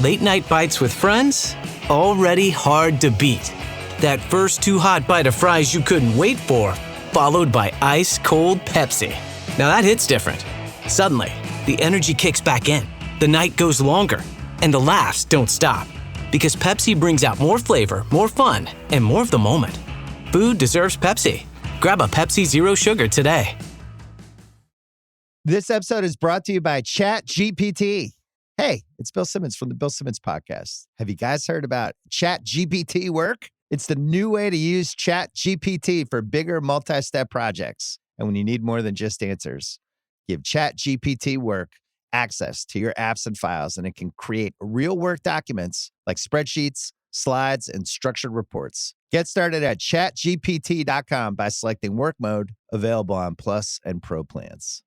Late night bites with friends? Already hard to beat. That first too hot bite of fries you couldn't wait for, followed by ice cold Pepsi. Now that hits different. Suddenly, the energy kicks back in, the night goes longer, and the laughs don't stop. Because Pepsi brings out more flavor, more fun, and more of the moment. Food deserves Pepsi. Grab a Pepsi Zero Sugar today. This episode is brought to you by ChatGPT. Hey, it's Bill Simmons from the Bill Simmons Podcast. Have you guys heard about ChatGPT work? It's the new way to use ChatGPT for bigger multi-step projects. And when you need more than just answers, give ChatGPT work access to your apps and files, and it can create real work documents like spreadsheets, slides, and structured reports. Get started at chatgpt.com by selecting work mode, available on Plus and Pro plans.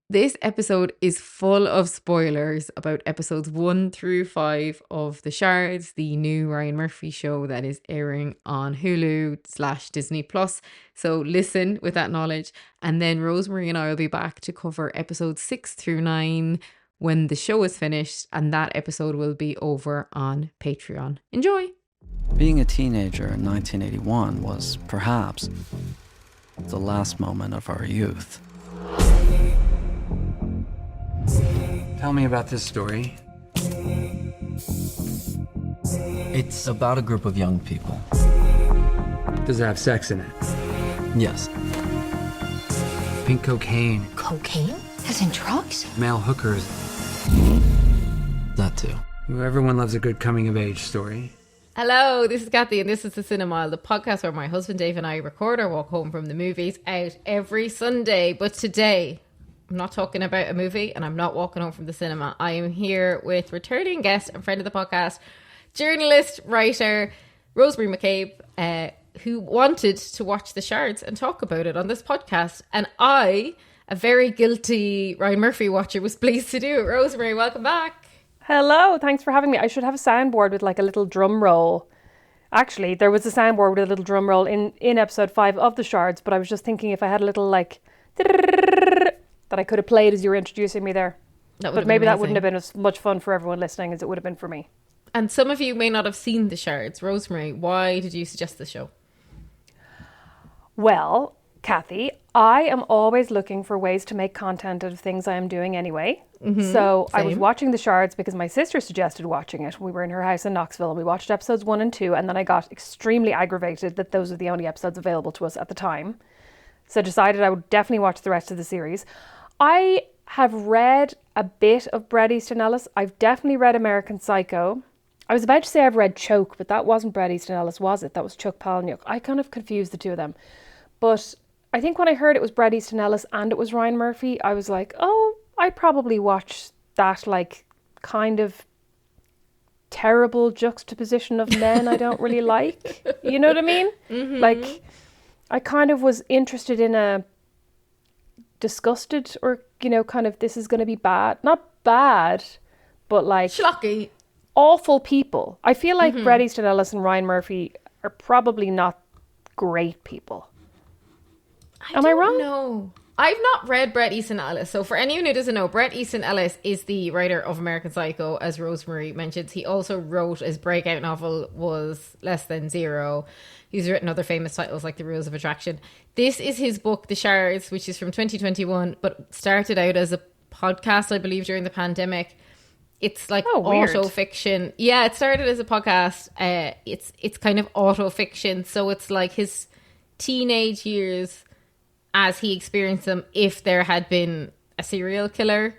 This episode is full of spoilers about episodes 1 through 5 of The Shards, the new Ryan Murphy show that is airing on Hulu/Disney Plus. So listen with that knowledge. And then Rosemary and I will be back to cover episodes 6 through 9 when the show is finished. And that episode will be over on Patreon. Enjoy! Being a teenager in 1981 was, perhaps, the last moment of our youth. Tell me about this story. It's about a group of young people. Does it have sex in it? Yes. Pink cocaine, Cocaine? As in drugs? male hookers. That too. Everyone loves a good coming-of-age story. Hello, this is Cathy and this is The Cinema, the podcast where my husband Dave and I record our walk home from the movies out every Sunday. But today, I'm not talking about a movie and I'm not walking home from the cinema. I am here with returning guest and friend of the podcast, journalist, writer, Rosemary Mac Cabe, who wanted to watch The Shards and talk about it on this podcast. And I, a very guilty Ryan Murphy watcher, was pleased to do it. Rosemary, welcome back. Hello, thanks for having me. I should have a soundboard with like a little drum roll. Actually, there was a soundboard with a little drum roll in episode 5 of The Shards, but I was just thinking if I had a little like that I could have played as you were introducing me there. But maybe that wouldn't have been as much fun for everyone listening as it would have been for me. And some of you may not have seen The Shards. Rosemary, why did you suggest the show? Well, Cathy, I am always looking for ways to make content out of things I am doing anyway. So I was watching The Shards because my sister suggested watching it. We were in her house in Knoxville and we watched episodes 1 and 2, and then I got extremely aggravated that those are the only episodes available to us at the time. So I decided I would definitely watch the rest of the series. I have read a bit of Bret Easton Ellis. I've definitely read American Psycho. I was about to say I've read Choke, but that wasn't Bret Easton Ellis, was it? That was Chuck Palahniuk. I kind of confused the two of them. But I think when I heard it was Bret Easton Ellis and it was Ryan Murphy, I was like, oh, I'd probably watch that like kind of terrible juxtaposition of men I don't really like. You know what I mean? Mm-hmm. Like, I kind of was interested in a disgusted or, you know, kind of this is going to be bad. Not bad, but like... schlocky. Awful people. I feel like Bret Easton Ellis and Ryan Murphy are probably not great people. Am I wrong? No. I've not read Bret Easton Ellis. So for anyone who doesn't know, Bret Easton Ellis is the writer of American Psycho, as Rosemary mentioned. He also wrote, his breakout novel was Less Than Zero. He's written other famous titles like The Rules of Attraction. This is his book, The Shards, which is from 2021, but started out as a podcast, I believe, during the pandemic. It's like auto fiction. Yeah, it started as a podcast. It's kind of auto fiction. So it's like his teenage years as he experienced them if there had been a serial killer.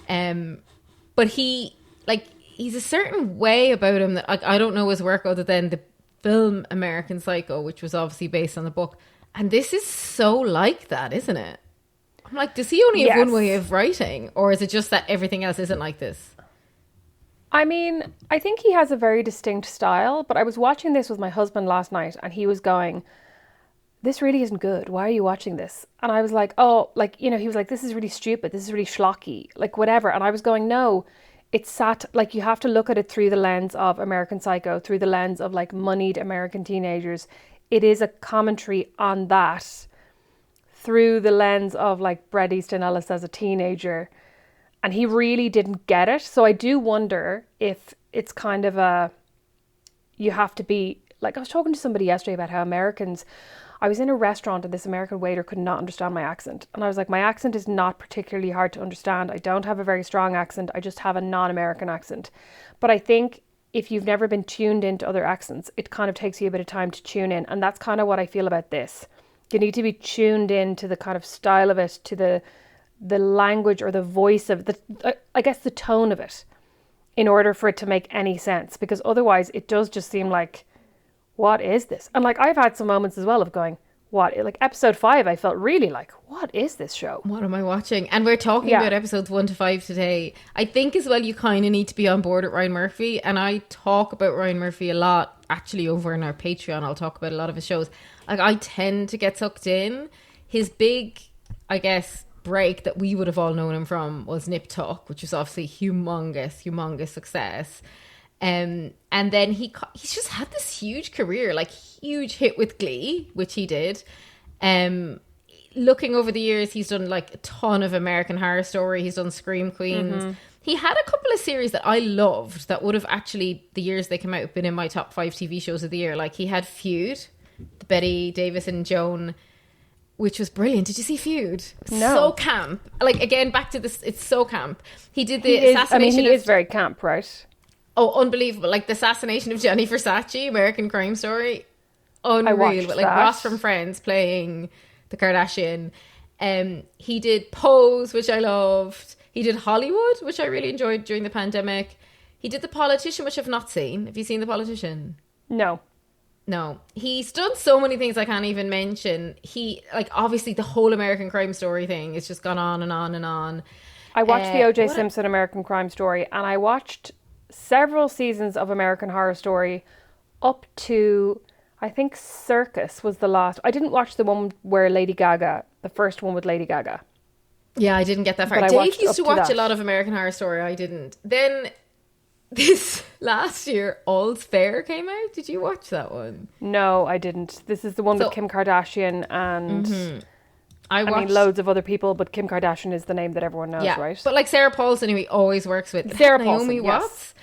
But he's a certain way about him that I don't know his work other than the film American Psycho, which was obviously based on the book. And this is so like that, isn't it? I'm like, does he only have one way of writing? Or is it just that everything else isn't like this? I mean, I think he has a very distinct style, but I was watching this with my husband last night and he was going, this really isn't good. Why are you watching this? And I was like, oh, like, you know, he was like, this is really stupid. This is really schlocky, like whatever. And I was going, no, it's like you have to look at it through the lens of American Psycho, through the lens of like moneyed American teenagers. It is a commentary on that through the lens of like Bret Easton Ellis as a teenager. And he really didn't get it. So I do wonder if it's kind of you have to be, like I was talking to somebody yesterday about how Americans, I was in a restaurant and this American waiter could not understand my accent. And I was like, my accent is not particularly hard to understand. I don't have a very strong accent. I just have a non-American accent. But I think if you've never been tuned into other accents, it kind of takes you a bit of time to tune in. And that's kind of what I feel about this. You need to be tuned in to the kind of style of it, to the language or the voice of I guess the tone of it, in order for it to make any sense. Because otherwise it does just seem like, what is this? And like, I've had some moments as well of going, what? Like episode 5, I felt really like, what is this show? What am I watching? And we're talking about episodes 1 to 5 today. I think as well, you kind of need to be on board with Ryan Murphy. And I talk about Ryan Murphy a lot, actually over in our Patreon. I'll talk about a lot of his shows. Like, I tend to get sucked in. His big, I guess, break that we would have all known him from was Nip Tuck, which was obviously humongous success. And then he's just had this huge career, like huge hit with Glee, which he did. Looking over the years, he's done like a ton of American Horror Story. He's done Scream Queens. Mm-hmm. He had a couple of series that I loved that would have actually, the years they came out, have been in my top 5 TV shows of the year. Like he had Feud, the Betty Davis and Joan, which was brilliant. Did you see Feud? No. So camp. Like, again, back to this, it's so camp. He did the assassination he is very camp, right? Oh, unbelievable. Like the assassination of Gianni Versace, American Crime Story. Unreal. But like that. Ross from Friends playing the Kardashian. He did Pose, which I loved. He did Hollywood, which I really enjoyed during the pandemic. He did The Politician, which I've not seen. Have you seen The Politician? No. He's done so many things I can't even mention. He, like, obviously the whole American Crime Story thing has just gone on and on and on. I watched the O.J. Simpson American Crime Story, and I watched several seasons of American Horror Story up to, I think, Circus was the last. I didn't watch the one where the first one with Lady Gaga. Yeah, I didn't get that far. Dave used to watch a lot of American Horror Story. I didn't. Then this last year, All's Fair came out. Did you watch that one? No, I didn't. This is the one with Kim Kardashian and... Mm-hmm. I mean, loads of other people, but Kim Kardashian is the name that everyone knows, right? But like Sarah Paulson, who he always works with. Naomi Watts.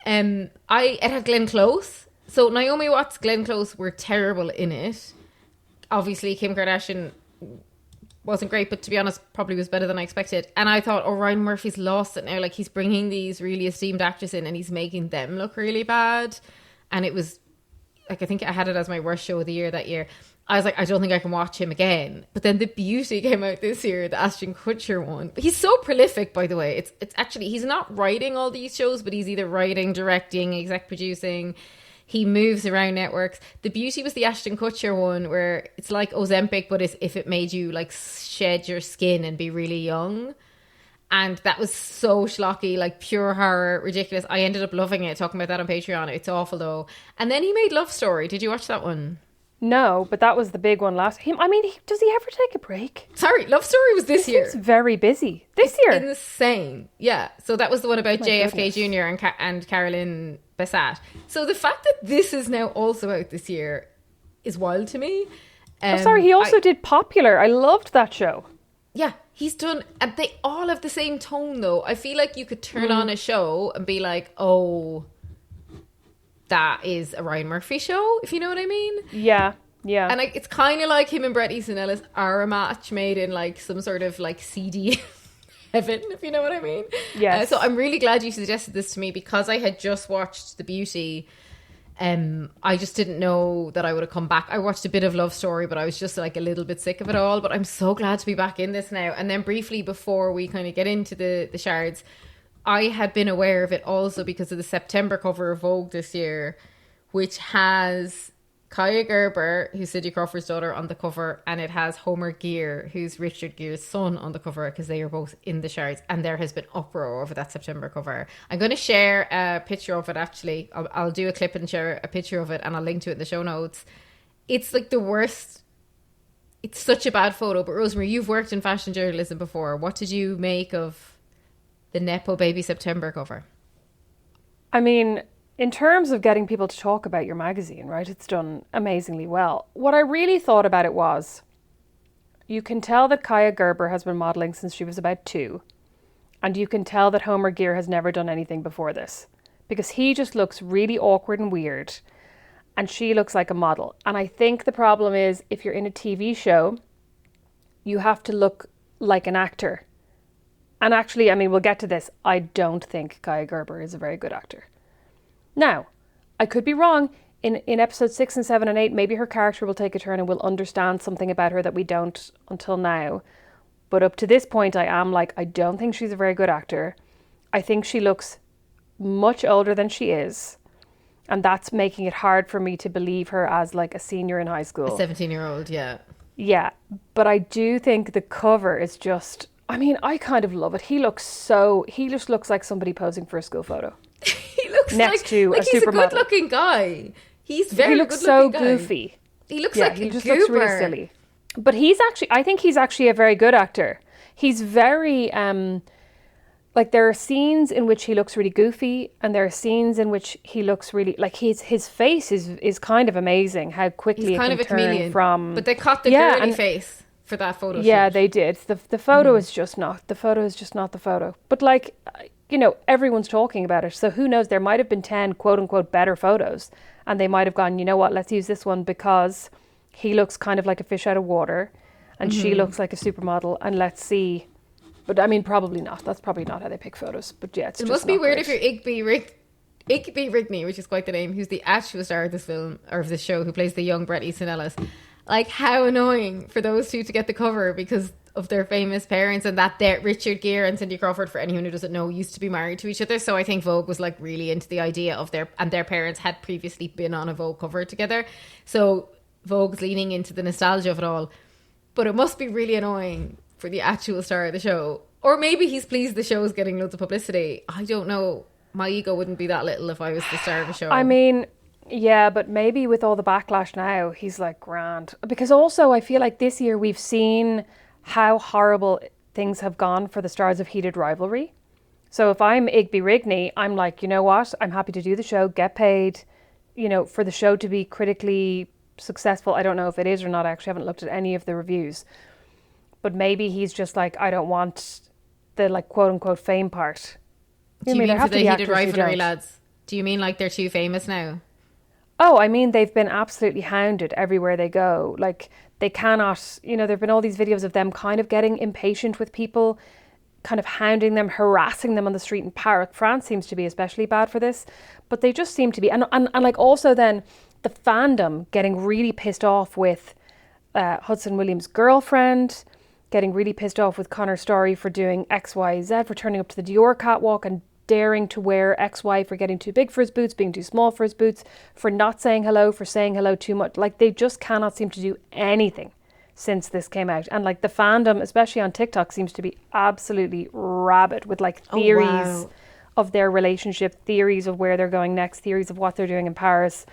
Yes. It had Glenn Close. So Naomi Watts, Glenn Close were terrible in it. Obviously, Kim Kardashian wasn't great, but to be honest, probably was better than I expected. And I thought, Ryan Murphy's lost it now. Like, he's bringing these really esteemed actors in and he's making them look really bad. And it was, like, I think I had it as my worst show of the year that year. I was like, I don't think I can watch him again. But then The Beauty came out this year, the Ashton Kutcher one. He's so prolific, by the way. It's actually, he's not writing all these shows, but he's either writing, directing, exec producing. He moves around networks. The Beauty was the Ashton Kutcher one where it's like Ozempic, but it's if it made you like shed your skin and be really young. And that was so schlocky, like pure horror, ridiculous. I ended up loving it, talking about that on Patreon. It's awful though. And then he made Love Story. Did you watch that one? No, but that was the big one last. Does he ever take a break? Sorry, Love Story was this year. He's very busy this year. Insane, yeah. So that was the one about JFK Jr. and Carolyn Bessat. So the fact that this is now also out this year is wild to me. He also did Popular. I loved that show. Yeah, he's done, and they all have the same tone though. I feel like you could turn on a show and be like, oh, that is a Ryan Murphy show, if you know what I mean. Yeah. And it's kind of like him and Bret Easton Ellis are a match made in like some sort of like CD heaven, if you know what I mean. Yes. So I'm really glad you suggested this to me because I had just watched The Beauty. I just didn't know that I would have come back. I watched a bit of Love Story, but I was just like a little bit sick of it all. But I'm so glad to be back in this now. And then briefly before we kind of get into the Shards, I had been aware of it also because of the September cover of Vogue this year, which has Kaya Gerber, who's Cindy Crawford's daughter, on the cover, and it has Homer Gear, who's Richard Gere's son, on the cover because they are both in the Shards, and there has been uproar over that September cover. I'm going to share a picture of it, actually. I'll do a clip and share a picture of it, and I'll link to it in the show notes. It's like the worst. It's such a bad photo, but Rosemary, you've worked in fashion journalism before. What did you make of the Nepo Baby September cover? I mean, in terms of getting people to talk about your magazine, right, it's done amazingly well. What I really thought about it was, you can tell that Kaya Gerber has been modelling since she was about 2. And you can tell that Homer Gear has never done anything before this, because he just looks really awkward and weird. And she looks like a model. And I think the problem is, if you're in a TV show, you have to look like an actor. And actually, I mean, we'll get to this. I don't think Kaya Gerber is a very good actor. Now, I could be wrong. In episodes 6 and 7 and 8, maybe her character will take a turn and we'll understand something about her that we don't until now. But up to this point, I am like, I don't think she's a very good actor. I think she looks much older than she is. And that's making it hard for me to believe her as like a senior in high school. A 17-year-old, yeah. Yeah, but I do think the cover is just, I mean, I kind of love it. He just looks like somebody posing for a school photo. He looks next to a he's supermodel. A good-looking guy. He's very good-looking He looks so goofy. He looks like he just goober. looks really silly. But I think he's actually a very good actor. He's very, like there are scenes in which he looks really goofy, and there are scenes in which he looks really, like his face is kind of amazing, how quickly he's kind it of can a turn chameleon. from... But they cut the girly face for that photo Yeah, shoot. they did. The photo is just not, the photo is just not the photo. But like, you know, everyone's talking about it. So who knows, there might have been 10 quote unquote better photos. And they might have gone, you know what, let's use this one because he looks kind of like a fish out of water and she looks like a supermodel, and let's see. But I mean, probably not. That's probably not how they pick photos. But yeah, it must be weird if you're Igby Rigney, which is quite the name, who's the actual star of this film, or of this show, who plays the young Bret Easton Ellis. Like, how annoying for those two to get the cover because of their famous parents, and that Richard Gere and Cindy Crawford, for anyone who doesn't know, used to be married to each other. So I think Vogue was like really into the idea of their parents had previously been on a Vogue cover together. So Vogue's leaning into the nostalgia of it all. But it must be really annoying for the actual star of the show. Or maybe he's pleased the show's getting loads of publicity. I don't know. My ego wouldn't be that little if I was the star of a show. I mean, yeah, but maybe with all the backlash now, he's like grand. Because also I feel like this year we've seen how horrible things have gone for the stars of Heated Rivalry. So if I'm Igby Rigney, I'm like, you know what? I'm happy to do the show, get paid, you know, for the show to be critically successful. I don't know if it is or not. I actually haven't looked at any of the reviews. But maybe he's just like, I don't want the like quote unquote fame part. Do you mean for the Heated Rivalry lads? Do you mean like they're too famous now? Oh, I mean, they've been absolutely hounded everywhere they go. Like, they cannot, you know, there have been all these videos of them kind of getting impatient with people, kind of hounding them, harassing them on the street in Paris. France seems to be especially bad for this, but they just seem to be. And like also then the fandom getting really pissed off with Hudson Williams' girlfriend, getting really pissed off with Connor Story for doing XYZ, for turning up to the Dior catwalk and daring to wear XY, for getting too big for his boots, being too small for his boots, for not saying hello, for saying hello too much. Like, they just cannot seem to do anything since this came out. And like the fandom, especially on TikTok, seems to be absolutely rabid with like theories of their relationship, theories of where they're going next, theories of what they're doing in Paris.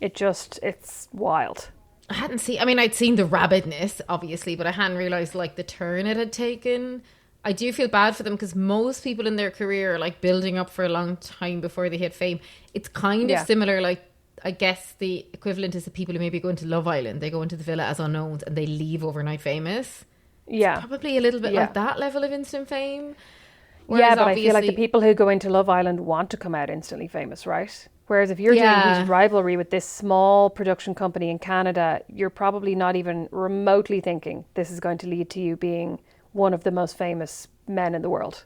It's wild. I'd seen the rabidness, obviously, but I hadn't realised like the turn it had taken. I do feel bad for them because most people in their career are like building up for a long time before they hit fame. It's kind of similar, like I guess the equivalent is the people who maybe go into Love Island. They go into the villa as unknowns and they leave overnight famous. Yeah. It's probably a little bit like that level of instant fame. Whereas yeah, but I feel like the people who go into Love Island want to come out instantly famous, right? Whereas if you're doing Heated Rivalry with this small production company in Canada, you're probably not even remotely thinking this is going to lead to you being one of the most famous men in the world.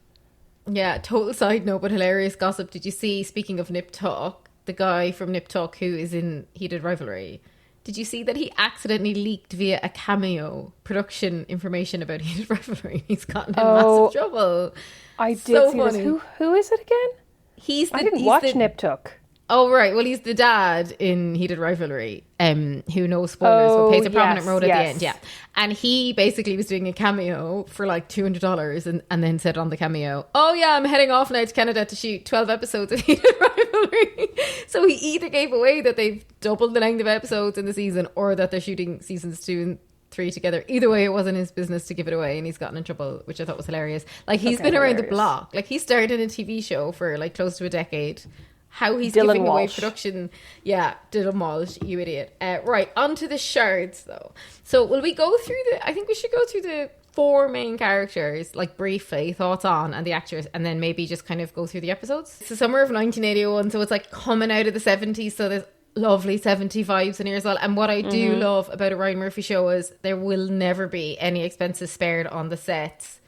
Yeah, total side note, but hilarious gossip. Did you see, speaking of Nip Tuck, the guy from Nip Tuck who is in Heated Rivalry, did you see that he accidentally leaked via a Cameo production information about Heated Rivalry? He's gotten in massive trouble. I did see this. Who is it again? I didn't watch Nip Tuck. Oh, right. Well, he's the dad in Heated Rivalry, who knows spoilers, but plays a prominent role at the end. Yeah. And he basically was doing a cameo for like $200 and then said on the cameo, oh yeah, I'm heading off now to Canada to shoot 12 episodes of Heated Rivalry. So he either gave away that they've doubled the length of episodes in the season or that they're shooting seasons 2 and 3 together. Either way, it wasn't his business to give it away and he's gotten in trouble, which I thought was hilarious. Like, he's been around the block. Like, he started in a TV show for like close to a decade. How he's Dylan giving away Walsh. production. Yeah, Dylan Walsh, you idiot. Right, on to the Shards, though. So will we go through I think we should go through 4 main characters, like briefly, thoughts on, and the actors, and then maybe just kind of go through the episodes. It's the summer of 1981, so it's like coming out of the 70s, so there's lovely 70 vibes in here as well. And what I do love about a Ryan Murphy show is there will never be any expenses spared on the sets.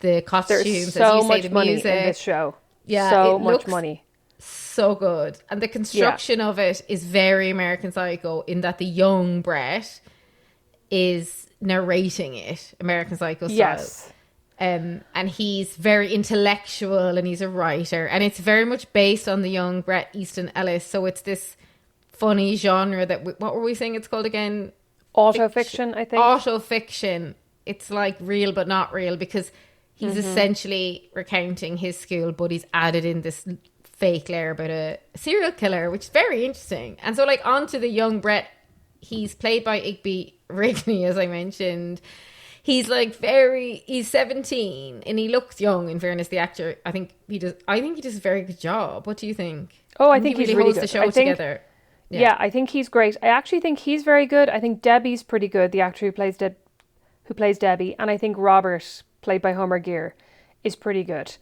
The costumes, There's so as you say, much the money music. in this show. Yeah, so much money. So good. And the construction of it is very American Psycho in that the young Brett is narrating it American Psycho style. Yes. And he's very intellectual and he's a writer. And it's very much based on the young Bret Easton Ellis. So it's this funny genre that, what were we saying it's called again? Autofiction, I think. Autofiction. It's like real but not real because he's essentially recounting his school, but he's added in this fake layer about a serial killer, which is very interesting. And so like onto the young Brett, he's played by Igby Rigney, as I mentioned. He's like he's 17 and he looks young, in fairness, the actor. I think he does a very good job. What do you think? Oh, I think he's really holds good. the show together. Yeah, I think he's great. I actually think he's very good. I think Debbie's pretty good, the actor who plays Debbie, and I think Robert, played by Homer Gear, is pretty good.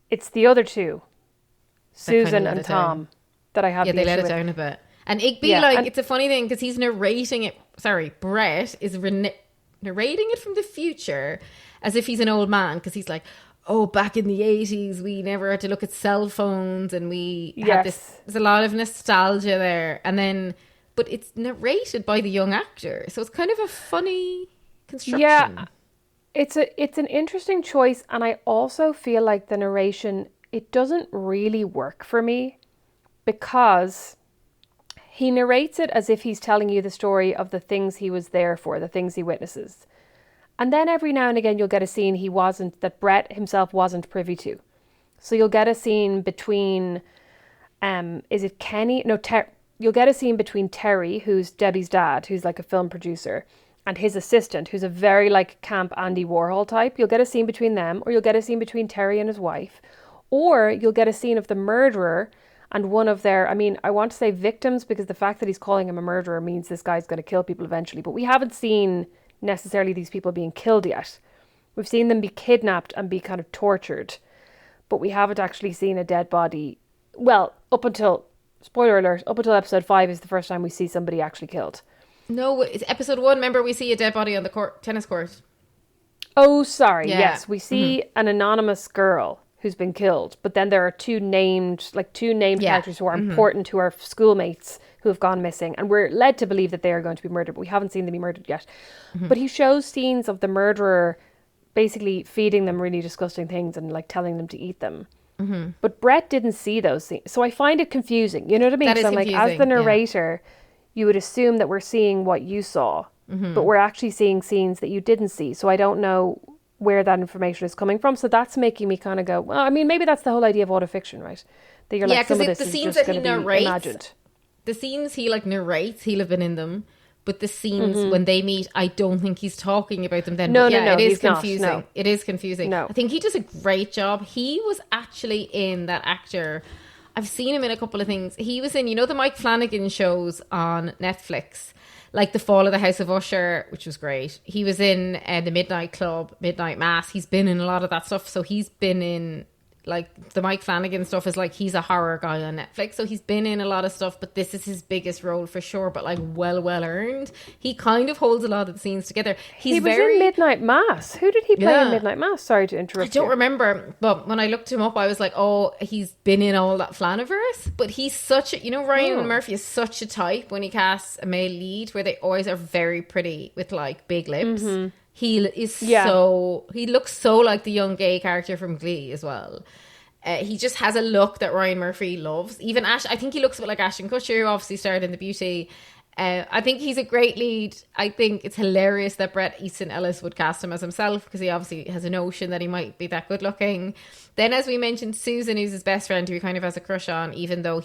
It's the other two, Susan and Tom, that I have. Yeah, they let it down a bit. And Igby, it's a funny thing because he's narrating it. Sorry, Brett is narrating it from the future as if he's an old man because he's like, oh, back in the 80s, we never had to look at cell phones and we had this. There's a lot of nostalgia there. And then, but it's narrated by the young actor. So it's kind of a funny construction. Yeah, it's an interesting choice. And I also feel like the narration, it doesn't really work for me because he narrates it as if he's telling you the story of the things he was there for, the things he witnesses. And then every now and again, you'll get a scene that Brett himself wasn't privy to. So you'll get a scene between, is it Kenny? No, you'll get a scene between Terry, who's Debbie's dad, who's like a film producer, and his assistant, who's a very like camp Andy Warhol type. You'll get a scene between them, or you'll get a scene between Terry and his wife, or you'll get a scene of the murderer and one of their, I want to say victims, because the fact that he's calling him a murderer means this guy's going to kill people eventually. But we haven't seen necessarily these people being killed yet. We've seen them be kidnapped and be kind of tortured, but we haven't actually seen a dead body. Well, up until, spoiler alert, up until episode 5 is the first time we see somebody actually killed. No, it's episode 1. Remember, we see a dead body on the tennis court. Oh, sorry. Yeah. Yes, we see an anonymous girl who's been killed, but then there are two named characters who are important, who are schoolmates who have gone missing, and we're led to believe that they are going to be murdered, but we haven't seen them be murdered yet. But he shows scenes of the murderer basically feeding them really disgusting things and like telling them to eat them. But Brett didn't see those scenes, so I find it confusing. You know what I mean? That is so I'm like, as the narrator, you would assume that we're seeing what you saw, but we're actually seeing scenes that you didn't see. So I don't know where that information is coming from. So that's making me kind of go, well, maybe that's the whole idea of autofiction, right? That you're like, some of this is just going to be imagined. The scenes he like narrates, he'll have been in them. But the scenes when they meet, I don't think he's talking about them then. No, it is confusing. No. It is confusing. No. I think he does a great job. He was actually in that actor. I've seen him in a couple of things. He was in, the Mike Flanagan shows on Netflix, like The Fall of the House of Usher, which was great. He was in The Midnight Club, Midnight Mass. He's been in a lot of that stuff. So he's been in, like, the Mike Flanagan stuff is like, he's a horror guy on Netflix. So he's been in a lot of stuff, but this is his biggest role for sure. But like, well earned. He kind of holds a lot of the scenes together. He was in Midnight Mass. Who did he play in Midnight Mass? Sorry to interrupt. I don't remember, but when I looked him up, I was like, oh, he's been in all that Flaniverse. But he's such a, Ryan Murphy is such a type when he casts a male lead, where they always are very pretty with like big lips. He is he looks so like the young gay character from Glee as well. He just has a look that Ryan Murphy loves. Even I think he looks a bit like Ashton Kutcher, who obviously starred in The Beauty. I think he's a great lead. I think it's hilarious that Bret Easton Ellis would cast him as himself, because he obviously has a notion that he might be that good looking. Then, as we mentioned, Susan, who's his best friend, who he kind of has a crush on, even though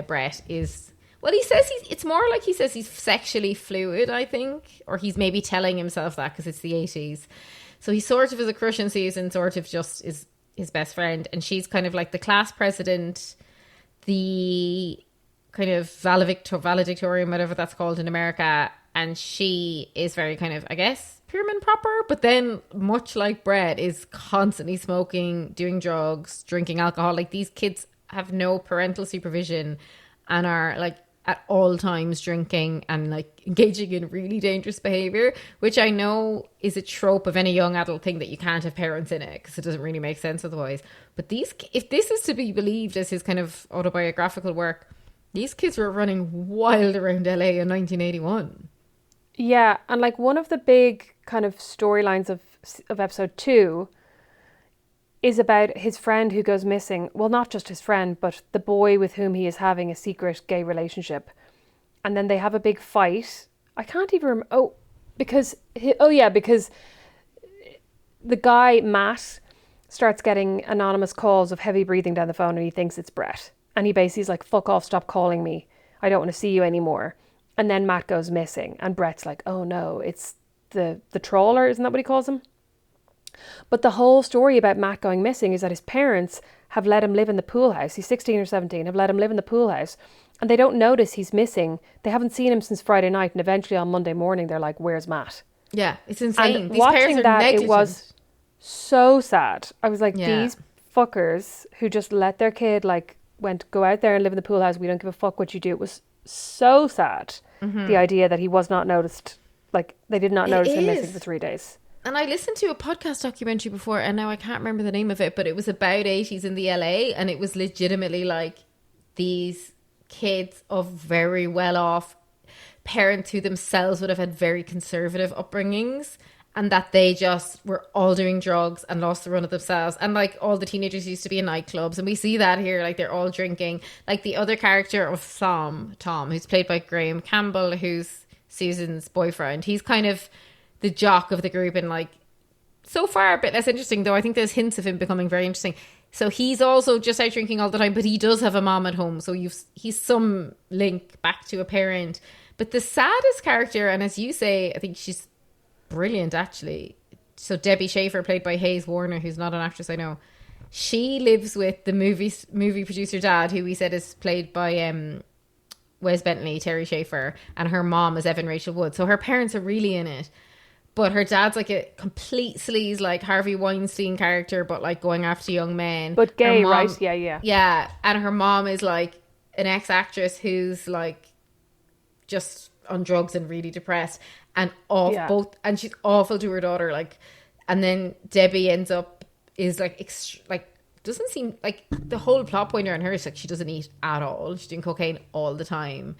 Bret is... Well, he says it's more like he says he's sexually fluid, I think. Or he's maybe telling himself that because it's the 80s. So he sort of is a crush on Susan, sort of just is his best friend. And she's kind of like the class president, the kind of valedictorian, whatever that's called in America. And she is very kind of, I guess, prim and proper, but then much like Brett is constantly smoking, doing drugs, drinking alcohol. Like these kids have no parental supervision and are like at all times drinking and like engaging in really dangerous behavior, which I know is a trope of any young adult thing that you can't have parents in it because it doesn't really make sense otherwise. But if this is to be believed as his kind of autobiographical work, these kids were running wild around LA in 1981. Yeah, and like one of the big kind of storylines of episode 2 is about his friend who goes missing. Well, not just his friend, but the boy with whom he is having a secret gay relationship. And then they have a big fight. I can't even remember. Because the guy, Matt, starts getting anonymous calls of heavy breathing down the phone and he thinks it's Brett. And he basically is like, fuck off, stop calling me. I don't want to see you anymore. And then Matt goes missing. And Brett's like, oh no, it's the trawler. Isn't that what he calls him? But the whole story about Matt going missing is that his parents have let him live in the pool house. He's 16 or 17, have let him live in the pool house. And they don't notice he's missing. They haven't seen him since Friday night. And eventually on Monday morning, they're like, where's Matt? Yeah, it's insane. And These watching parents are that, negligent. it was so sad. I was like, Yeah. these fuckers who just let their kid like go out there and live in the pool house. We don't give a fuck what you do. It was so sad. The idea that he was not noticed. Like they did not notice him missing for 3 days. And I listened to a podcast documentary before, and now I can't remember the name of it, but it was about 80s in the LA, and it was legitimately like these kids of very well-off parents who themselves would have had very conservative upbringings, and that they just were all doing drugs and lost the run of themselves. And like all the teenagers used to be in nightclubs, and we see that here, like they're all drinking. Like the other character of Tom, who's played by Graham Campbell, who's Susan's boyfriend, he's kind of the jock of the group, and like so far a bit less interesting, though I think there's hints of him becoming very interesting. So he's also just out drinking all the time, but he does have a mom at home, so he's some link back to a parent. But the saddest character, and as you say, I think she's brilliant actually, so Debbie Schaefer, played by Hayes Warner, who's not an actress I know, she lives with the movie producer dad, who we said is played by Wes Bentley, Terry Schaefer, and her mom is Evan Rachel Wood. So her parents are really in it. But her dad's like a complete sleaze, like Harvey Weinstein character, but like going after young men. But gay, mom, right? Yeah. Yeah. And her mom is like an ex-actress who's like just on drugs and really depressed and both, and she's awful to her daughter. Like, and then Debbie is doesn't seem like the whole plot point on her is like she doesn't eat at all. She's doing cocaine all the time.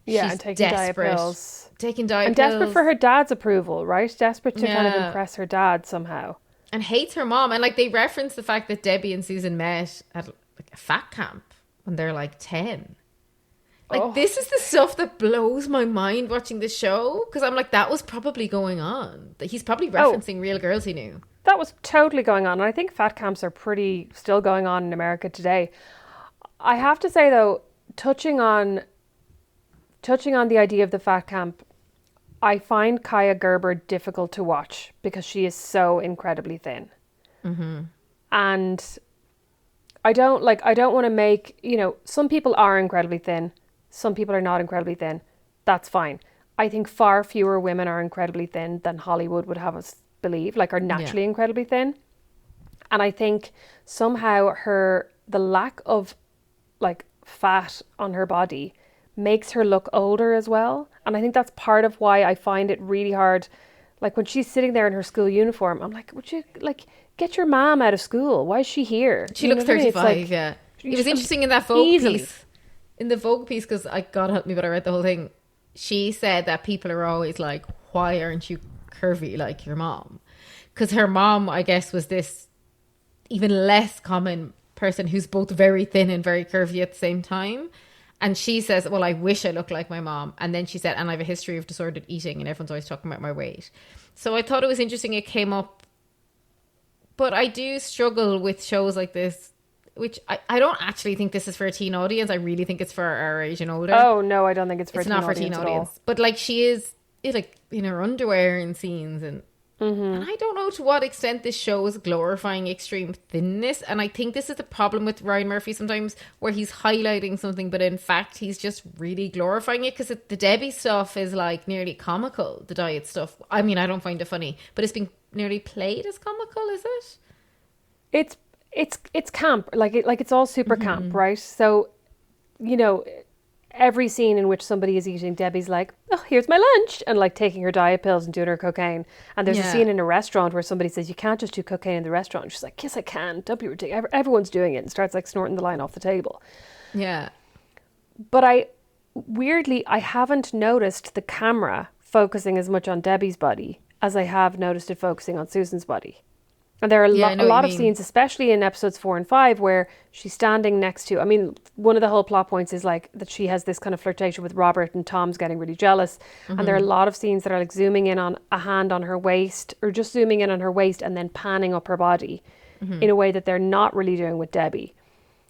Yeah, she's and taking desperate. diet pills. Taking diet and pills. desperate for her dad's approval, right? Desperate to kind of impress her dad somehow. And hates her mom. And like they reference the fact that Debbie and Susan met at like a fat camp when they're like 10. Like this is the stuff that blows my mind watching the show, because I'm like, that was probably going on. He's probably referencing real girls he knew. That was totally going on. And I think fat camps are pretty still going on in America today. I have to say though, touching on the idea of the fat camp, I find Kaya Gerber difficult to watch because she is so incredibly thin. Mm-hmm. And I don't want to make, some people are incredibly thin. Some people are not incredibly thin. That's fine. I think far fewer women are incredibly thin than Hollywood would have us believe, like are naturally incredibly thin. And I think somehow the lack of like fat on her body makes her look older as well. And I think that's part of why I find it really hard. Like when she's sitting there in her school uniform, I'm like, would you like get your mom out of school? Why is she here? She looks 35, yeah. It was interesting in that Vogue piece. In the Vogue piece, because God help me, but I read the whole thing. She said that people are always like, why aren't you curvy like your mom? Because her mom, I guess, was this even less common person who's both very thin and very curvy at the same time. And she says, well, I wish I looked like my mom. And then she said, and I have a history of disordered eating, and everyone's always talking about my weight. So I thought it was interesting it came up. But I do struggle with shows like this, which I don't actually think this is for a teen audience. I really think it's for our age and older. Oh, no, I don't think it's for a teen audience. It's not for a teen audience. But like she is like in her underwear in scenes, and And I don't know to what extent this show is glorifying extreme thinness. And I think this is the problem with Ryan Murphy sometimes, where he's highlighting something, but in fact, he's just really glorifying it, because the Debbie stuff is like nearly comical, the diet stuff. I mean, I don't find it funny, but it's been nearly played as comical, is it? It's camp. Like it's all super camp, right? So, you know, every scene in which somebody is eating, Debbie's like, oh, here's my lunch, and like taking her diet pills and doing her cocaine. And there's a scene in a restaurant where somebody says, you can't just do cocaine in the restaurant. She's like, yes, I can. Don't be ridiculous. Everyone's doing it, and starts like snorting the line off the table. Yeah. But weirdly, I haven't noticed the camera focusing as much on Debbie's body as I have noticed it focusing on Susan's body. And there are a lot of scenes, especially in episodes 4 and 5, where she's standing next to, I mean, one of the whole plot points is like that she has this kind of flirtation with Robert, and Tom's getting really jealous. And there are a lot of scenes that are like zooming in on a hand on her waist, or just zooming in on her waist and then panning up her body in a way that they're not really doing with Debbie.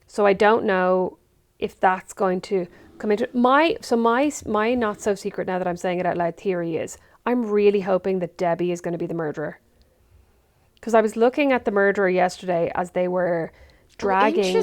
So I don't know if that's going to come into my not so secret, now that I'm saying it out loud, theory is I'm really hoping that Debbie is going to be the murderer. Because I was looking at the murderer yesterday as they were dragging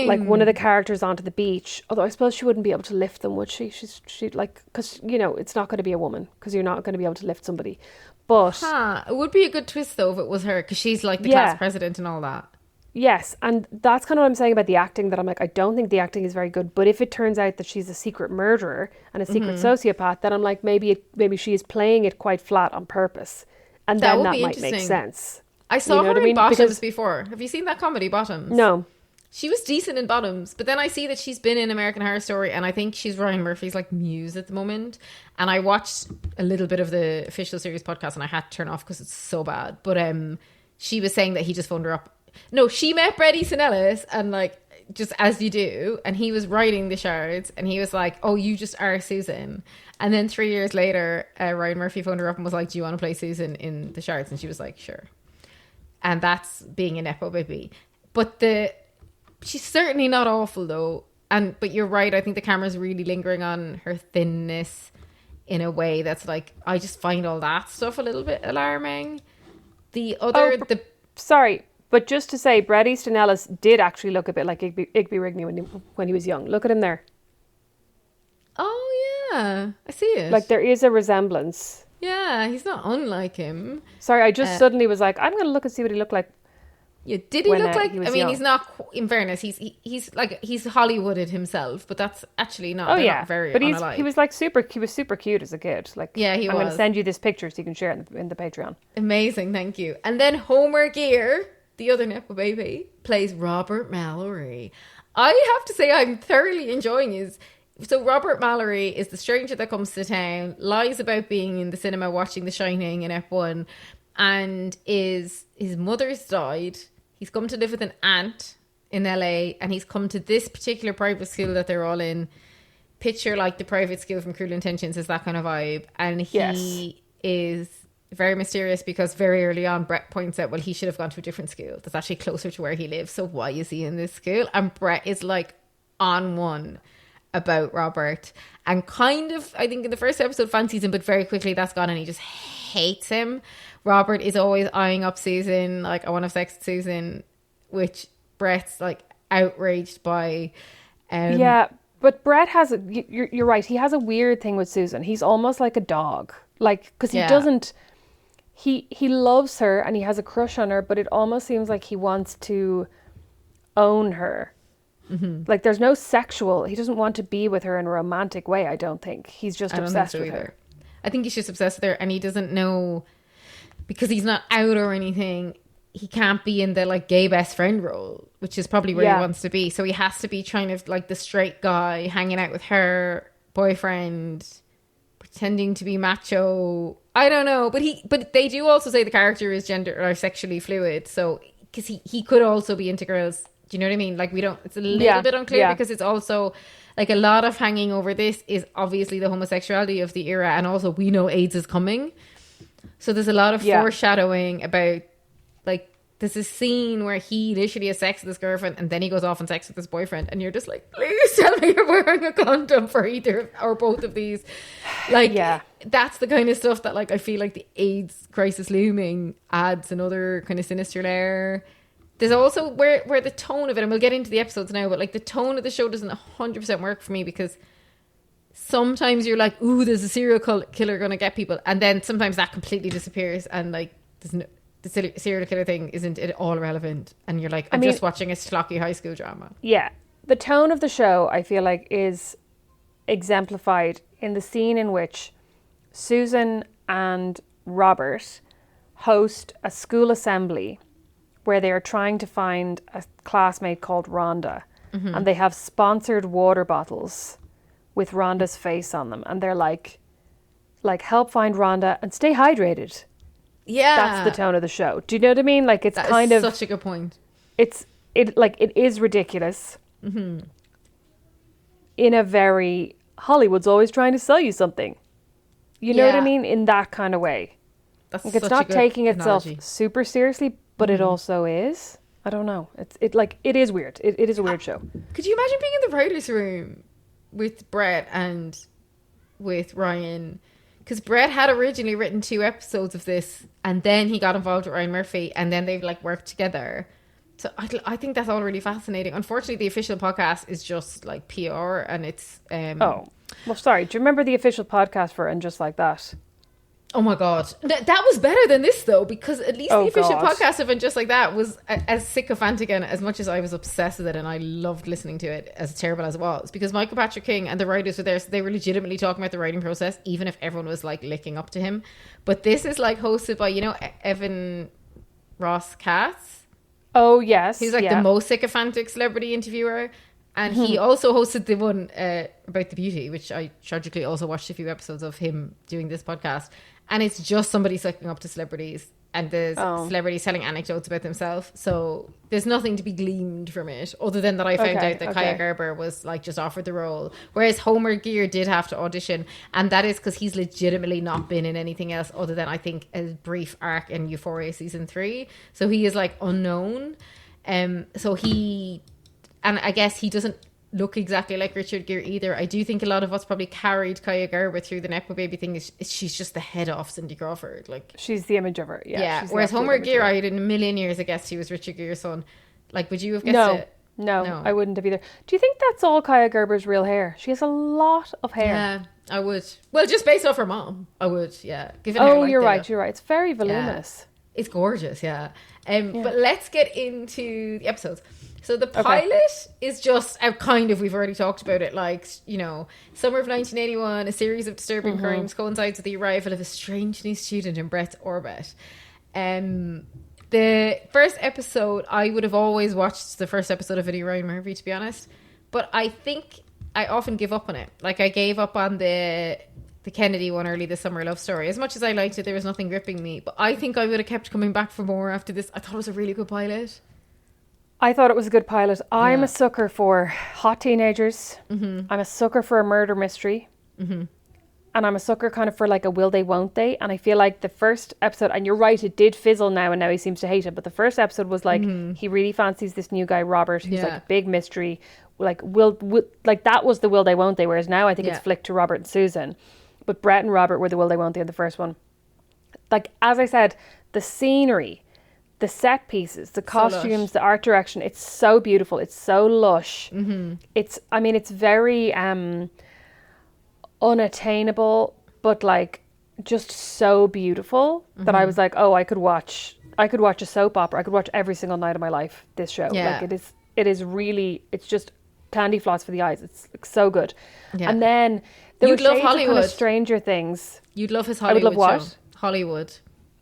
like one of the characters onto the beach. Although I suppose she wouldn't be able to lift them, would she? She'd like, because, you know, it's not going to be a woman, because you're not going to be able to lift somebody. But it would be a good twist though if it was her, because she's like the class president and all that. Yes, and that's kind of what I'm saying about the acting, that I'm like, I don't think the acting is very good. But if it turns out that she's a secret murderer and a secret sociopath, then I'm like, maybe she is playing it quite flat on purpose, and then that might make sense. I saw her in Bottoms before. Have you seen that comedy, Bottoms? No. She was decent in Bottoms, but then I see that she's been in American Horror Story, and I think she's Ryan Murphy's like muse at the moment. And I watched a little bit of the official series podcast, and I had to turn off because it's so bad. But she was saying that he just phoned her up. No, she met Bret Easton Ellis, and like, just as you do, and he was writing the Shards, and he was like, oh, you just are Susan. And then 3 years later, Ryan Murphy phoned her up and was like, do you want to play Susan in the Shards? And she was like, sure. And that's being a nepo baby. But she's certainly not awful though. But you're right, I think the camera's really lingering on her thinness in a way that's like, I just find all that stuff a little bit alarming. Sorry, but just to say, Bret Easton Ellis did actually look a bit like Igby Rigney when he was young. Look at him there. Oh yeah, I see it. Like, there is a resemblance. Yeah, he's not unlike him. Sorry, I just suddenly was like, I'm going to look and see what he looked like. Yeah, did he look like? I mean, young. He's not. In fairness, he's Hollywooded himself, but that's actually not. Oh yeah, not very. But he was like super. He was super cute as a kid. Like, yeah, I'm going to send you this picture so you can share it in the Patreon. Amazing, thank you. And then Homer Gear, the other nepo baby, plays Robert Mallory. I have to say, I'm thoroughly enjoying his. So Robert Mallory is the stranger that comes to town, lies about being in the cinema watching The Shining in F1, and his mother's died. He's come to live with an aunt in LA, and he's come to this particular private school that they're all in. Picture like the private school from Cruel Intentions, is that kind of vibe. And he is very mysterious because very early on, Bret points out, well, he should have gone to a different school that's actually closer to where he lives. So why is he in this school? And Bret is like on one about Robert, and kind of, I think in the first episode fancies him, but very quickly that's gone and he just hates him. Robert is always eyeing up Susan, like, I want to have sex with Susan, which Bret's like outraged by. Yeah, but Bret has you're right, he has a weird thing with Susan. He's almost like a dog, like, because he doesn't, he loves her and he has a crush on her, but it almost seems like he wants to own her. Mm-hmm. Like, there's no sexual, he doesn't want to be with her in a romantic way, I don't think. He's just obsessed with her. I think he's just obsessed with her, and he doesn't know, because he's not out or anything, he can't be in the like gay best friend role, which is probably where he wants to be. So he has to be trying to like the straight guy hanging out with her boyfriend, pretending to be macho. I don't know, but they do also say the character is gender or sexually fluid, so because he could also be into girls. Do you know what I mean? Like, it's a little bit unclear because it's also like a lot of hanging over this is obviously the homosexuality of the era, and also we know AIDS is coming. So there's a lot of foreshadowing about like there's a scene where he literally has sex with his girlfriend and then he goes off and sex with his boyfriend, and you're just like, please tell me you're wearing a condom for either or both of these. Like, that's the kind of stuff that, like, I feel like the AIDS crisis looming adds another kind of sinister layer. There's also where the tone of it, and we'll get into the episodes now, but like the tone of the show doesn't 100% work for me, because sometimes you're like, ooh, there's a serial killer going to get people, and then sometimes that completely disappears, and like the serial killer thing isn't at all relevant, and you're like, I'm just watching a schlocky high school drama. Yeah, the tone of the show, I feel like, is exemplified in the scene in which Susan and Robert host a school assembly where they are trying to find a classmate called Rhonda, and they have sponsored water bottles with Rhonda's face on them, and they're like help find Rhonda and stay hydrated. Yeah, that's the tone of the show. Do you know what I mean? Like, it's that kind is of such a good point. It is ridiculous in a very Hollywood's always trying to sell you something. You know what I mean? In that kind of way. That's like, it's not taking itself super seriously, but it also is. I don't know. It is weird. It is a weird show. Could you imagine being in the writer's room with Brett and with Ryan? Because Brett had originally written 2 episodes of this, and then he got involved with Ryan Murphy, and then they've like worked together. So I think that's all really fascinating. Unfortunately, the official podcast is just like PR, and it's well, sorry. Do you remember the official podcast for And Just Like That? Oh my God. That was better than this, though, because at least the official podcast of And Just Like That was as sycophantic, and as much as I was obsessed with it and I loved listening to it, as terrible as it was, because Michael Patrick King and the writers were there, so they were legitimately talking about the writing process, even if everyone was like licking up to him. But this is like hosted by, Evan Ross Katz. Oh, yes. He's like the most sycophantic celebrity interviewer. And he also hosted the one about the beauty, which I tragically also watched a few episodes of him doing this podcast. And it's just somebody sucking up to celebrities, and the celebrities telling anecdotes about themselves. So there's nothing to be gleaned from it, other than that I found out that Kaya Gerber was like just offered the role, whereas Homer Gear did have to audition, and that is because he's legitimately not been in anything else other than, I think, a brief arc in Euphoria season 3. So he is like unknown. And I guess he doesn't look exactly like Richard Gere either. I do think a lot of us probably carried Kaya Gerber through the Nepo Baby thing. She's just the head off Cindy Crawford. Like, she's the image of her. Yeah. Whereas Homer Gear, I had in a million years, I guessed he was Richard Gere's son. Like, would you have guessed it? No, I wouldn't have either. Do you think that's all Kaya Gerber's real hair? She has a lot of hair. Yeah, I would. Well, just based off her mom, I would. Yeah. You're right. You're right. It's very voluminous. Yeah. It's gorgeous. Yeah. But let's get into the episodes. So the pilot is just we've already talked about it, like, summer of 1981, a series of disturbing crimes coincides with the arrival of a strange new student in Brett's orbit. The first episode, I would have always watched the first episode of Ryan Murphy, to be honest. But I think I often give up on it. Like, I gave up on the Kennedy one early this summer, love story. As much as I liked it, there was nothing gripping me. But I think I would have kept coming back for more after this. I thought it was a really good pilot. I thought it was a good pilot. I'm a sucker for hot teenagers. I'm a sucker for a murder mystery. And I'm a sucker kind of for like a will they, won't they. And I feel like the first episode, and you're right, it did fizzle now, and now he seems to hate it. But the first episode was like, he really fancies this new guy, Robert, who's like a big mystery. Like, like that was the will they, won't they. Whereas now I think it's flicked to Robert and Susan. But Brett and Robert were the will they, won't they in the first one. Like, as I said, the scenery, the set pieces, the costumes, the art direction, it's so beautiful. It's so lush. It's very unattainable, but like just so beautiful that I was like, oh, I could watch a soap opera. I could watch every single night of my life this show. Yeah. Like, it is really, it's just candy floss for the eyes. It's like, so good. Yeah. And then there You'd were love shades of Hollywood. kind of Stranger Things. You'd love his Hollywood I would love what? show. Hollywood.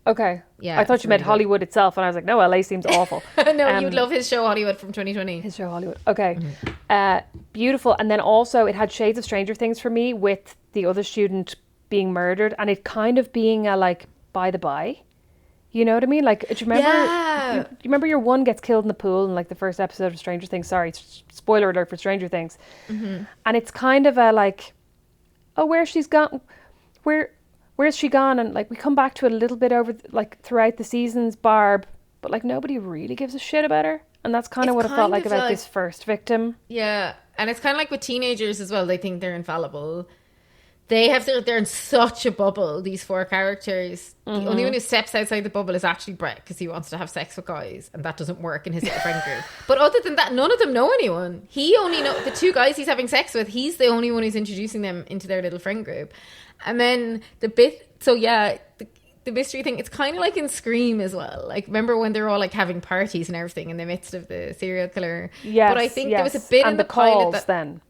Okay. Yeah, I thought you meant really Hollywood itself, and I was like, no, LA seems awful. No, you'd love his show Hollywood from 2020. His show Hollywood. Okay. Beautiful. And then also it had shades of Stranger Things for me, with the other student being murdered, and it kind of being a like by the by. You know what I mean? Like, do you remember? Yeah. You remember your one gets killed in the pool in like the first episode of Stranger Things? Sorry, spoiler alert for Stranger Things. And it's kind of a like, oh, where's she gone? Where's she gone? And like we come back to it a little bit over like throughout the seasons. Barb but like nobody really gives a shit about her. And that's kind of what it felt like about this first victim. Yeah. And it's kind of like with teenagers as well. They think they're infallible. They're in such a bubble, these 4 characters. The only one who steps outside the bubble is actually Brett, because he wants to have sex with guys, and that doesn't work in his little friend group. But other than that, none of them know anyone. He only know the 2 guys he's having sex with. He's the only one who's introducing them into their little friend group. And then the mystery thing, it's kind of like in Scream as well. Like, remember when they're all like having parties and everything in the midst of the serial killer? Yes, but I think there was a bit in the calls pilot then.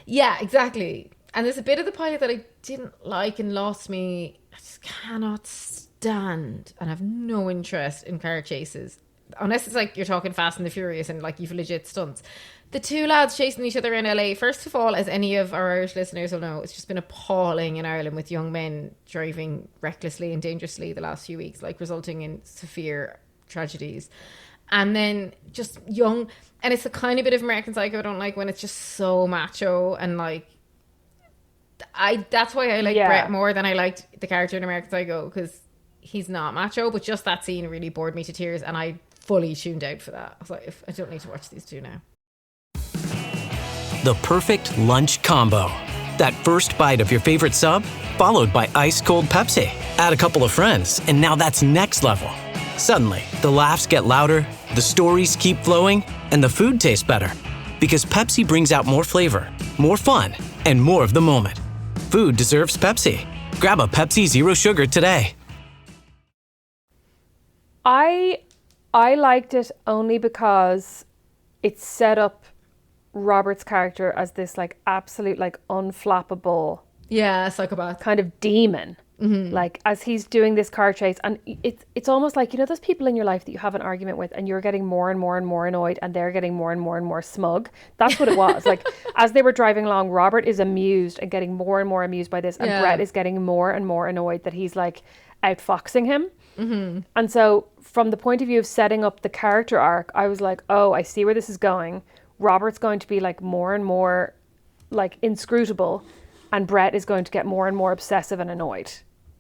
Yeah, exactly. And there's a bit of the pilot that I didn't like and lost me. I just cannot stand and have no interest in car chases. Unless it's like you're talking Fast and the Furious and like you've legit stunts. The 2 lads chasing each other in LA, first of all, as any of our Irish listeners will know, it's just been appalling in Ireland with young men driving recklessly and dangerously the last few weeks, like resulting in severe tragedies. And then just young, and it's the kind of bit of American Psycho I don't like, when it's just so macho and like, that's why I like Brett more than I liked the character in American Psycho, because he's not macho, but just that scene really bored me to tears, and I fully tuned out for that. I was like, I don't need to watch these 2 now. The perfect lunch combo. That first bite of your favorite sub, followed by ice-cold Pepsi. Add a couple of friends, and now that's next level. Suddenly, the laughs get louder, the stories keep flowing, and the food tastes better. Because Pepsi brings out more flavor, more fun, and more of the moment. Food deserves Pepsi. Grab a Pepsi Zero Sugar today. I liked it only because it set up Robert's character as this like absolute like unflappable psychopath kind of demon. Like as he's doing this car chase, and it's almost like, you know, those people in your life that you have an argument with and you're getting more and more and more annoyed and they're getting more and more and more smug. That's what it was. Like as they were driving along, Robert is amused and getting more and more amused by this, and Brett is getting more and more annoyed that he's like outfoxing him. And so from the point of view of setting up the character arc, I was like, oh, I see where this is going. Robert's going to be like more and more like inscrutable, and Brett is going to get more and more obsessive and annoyed.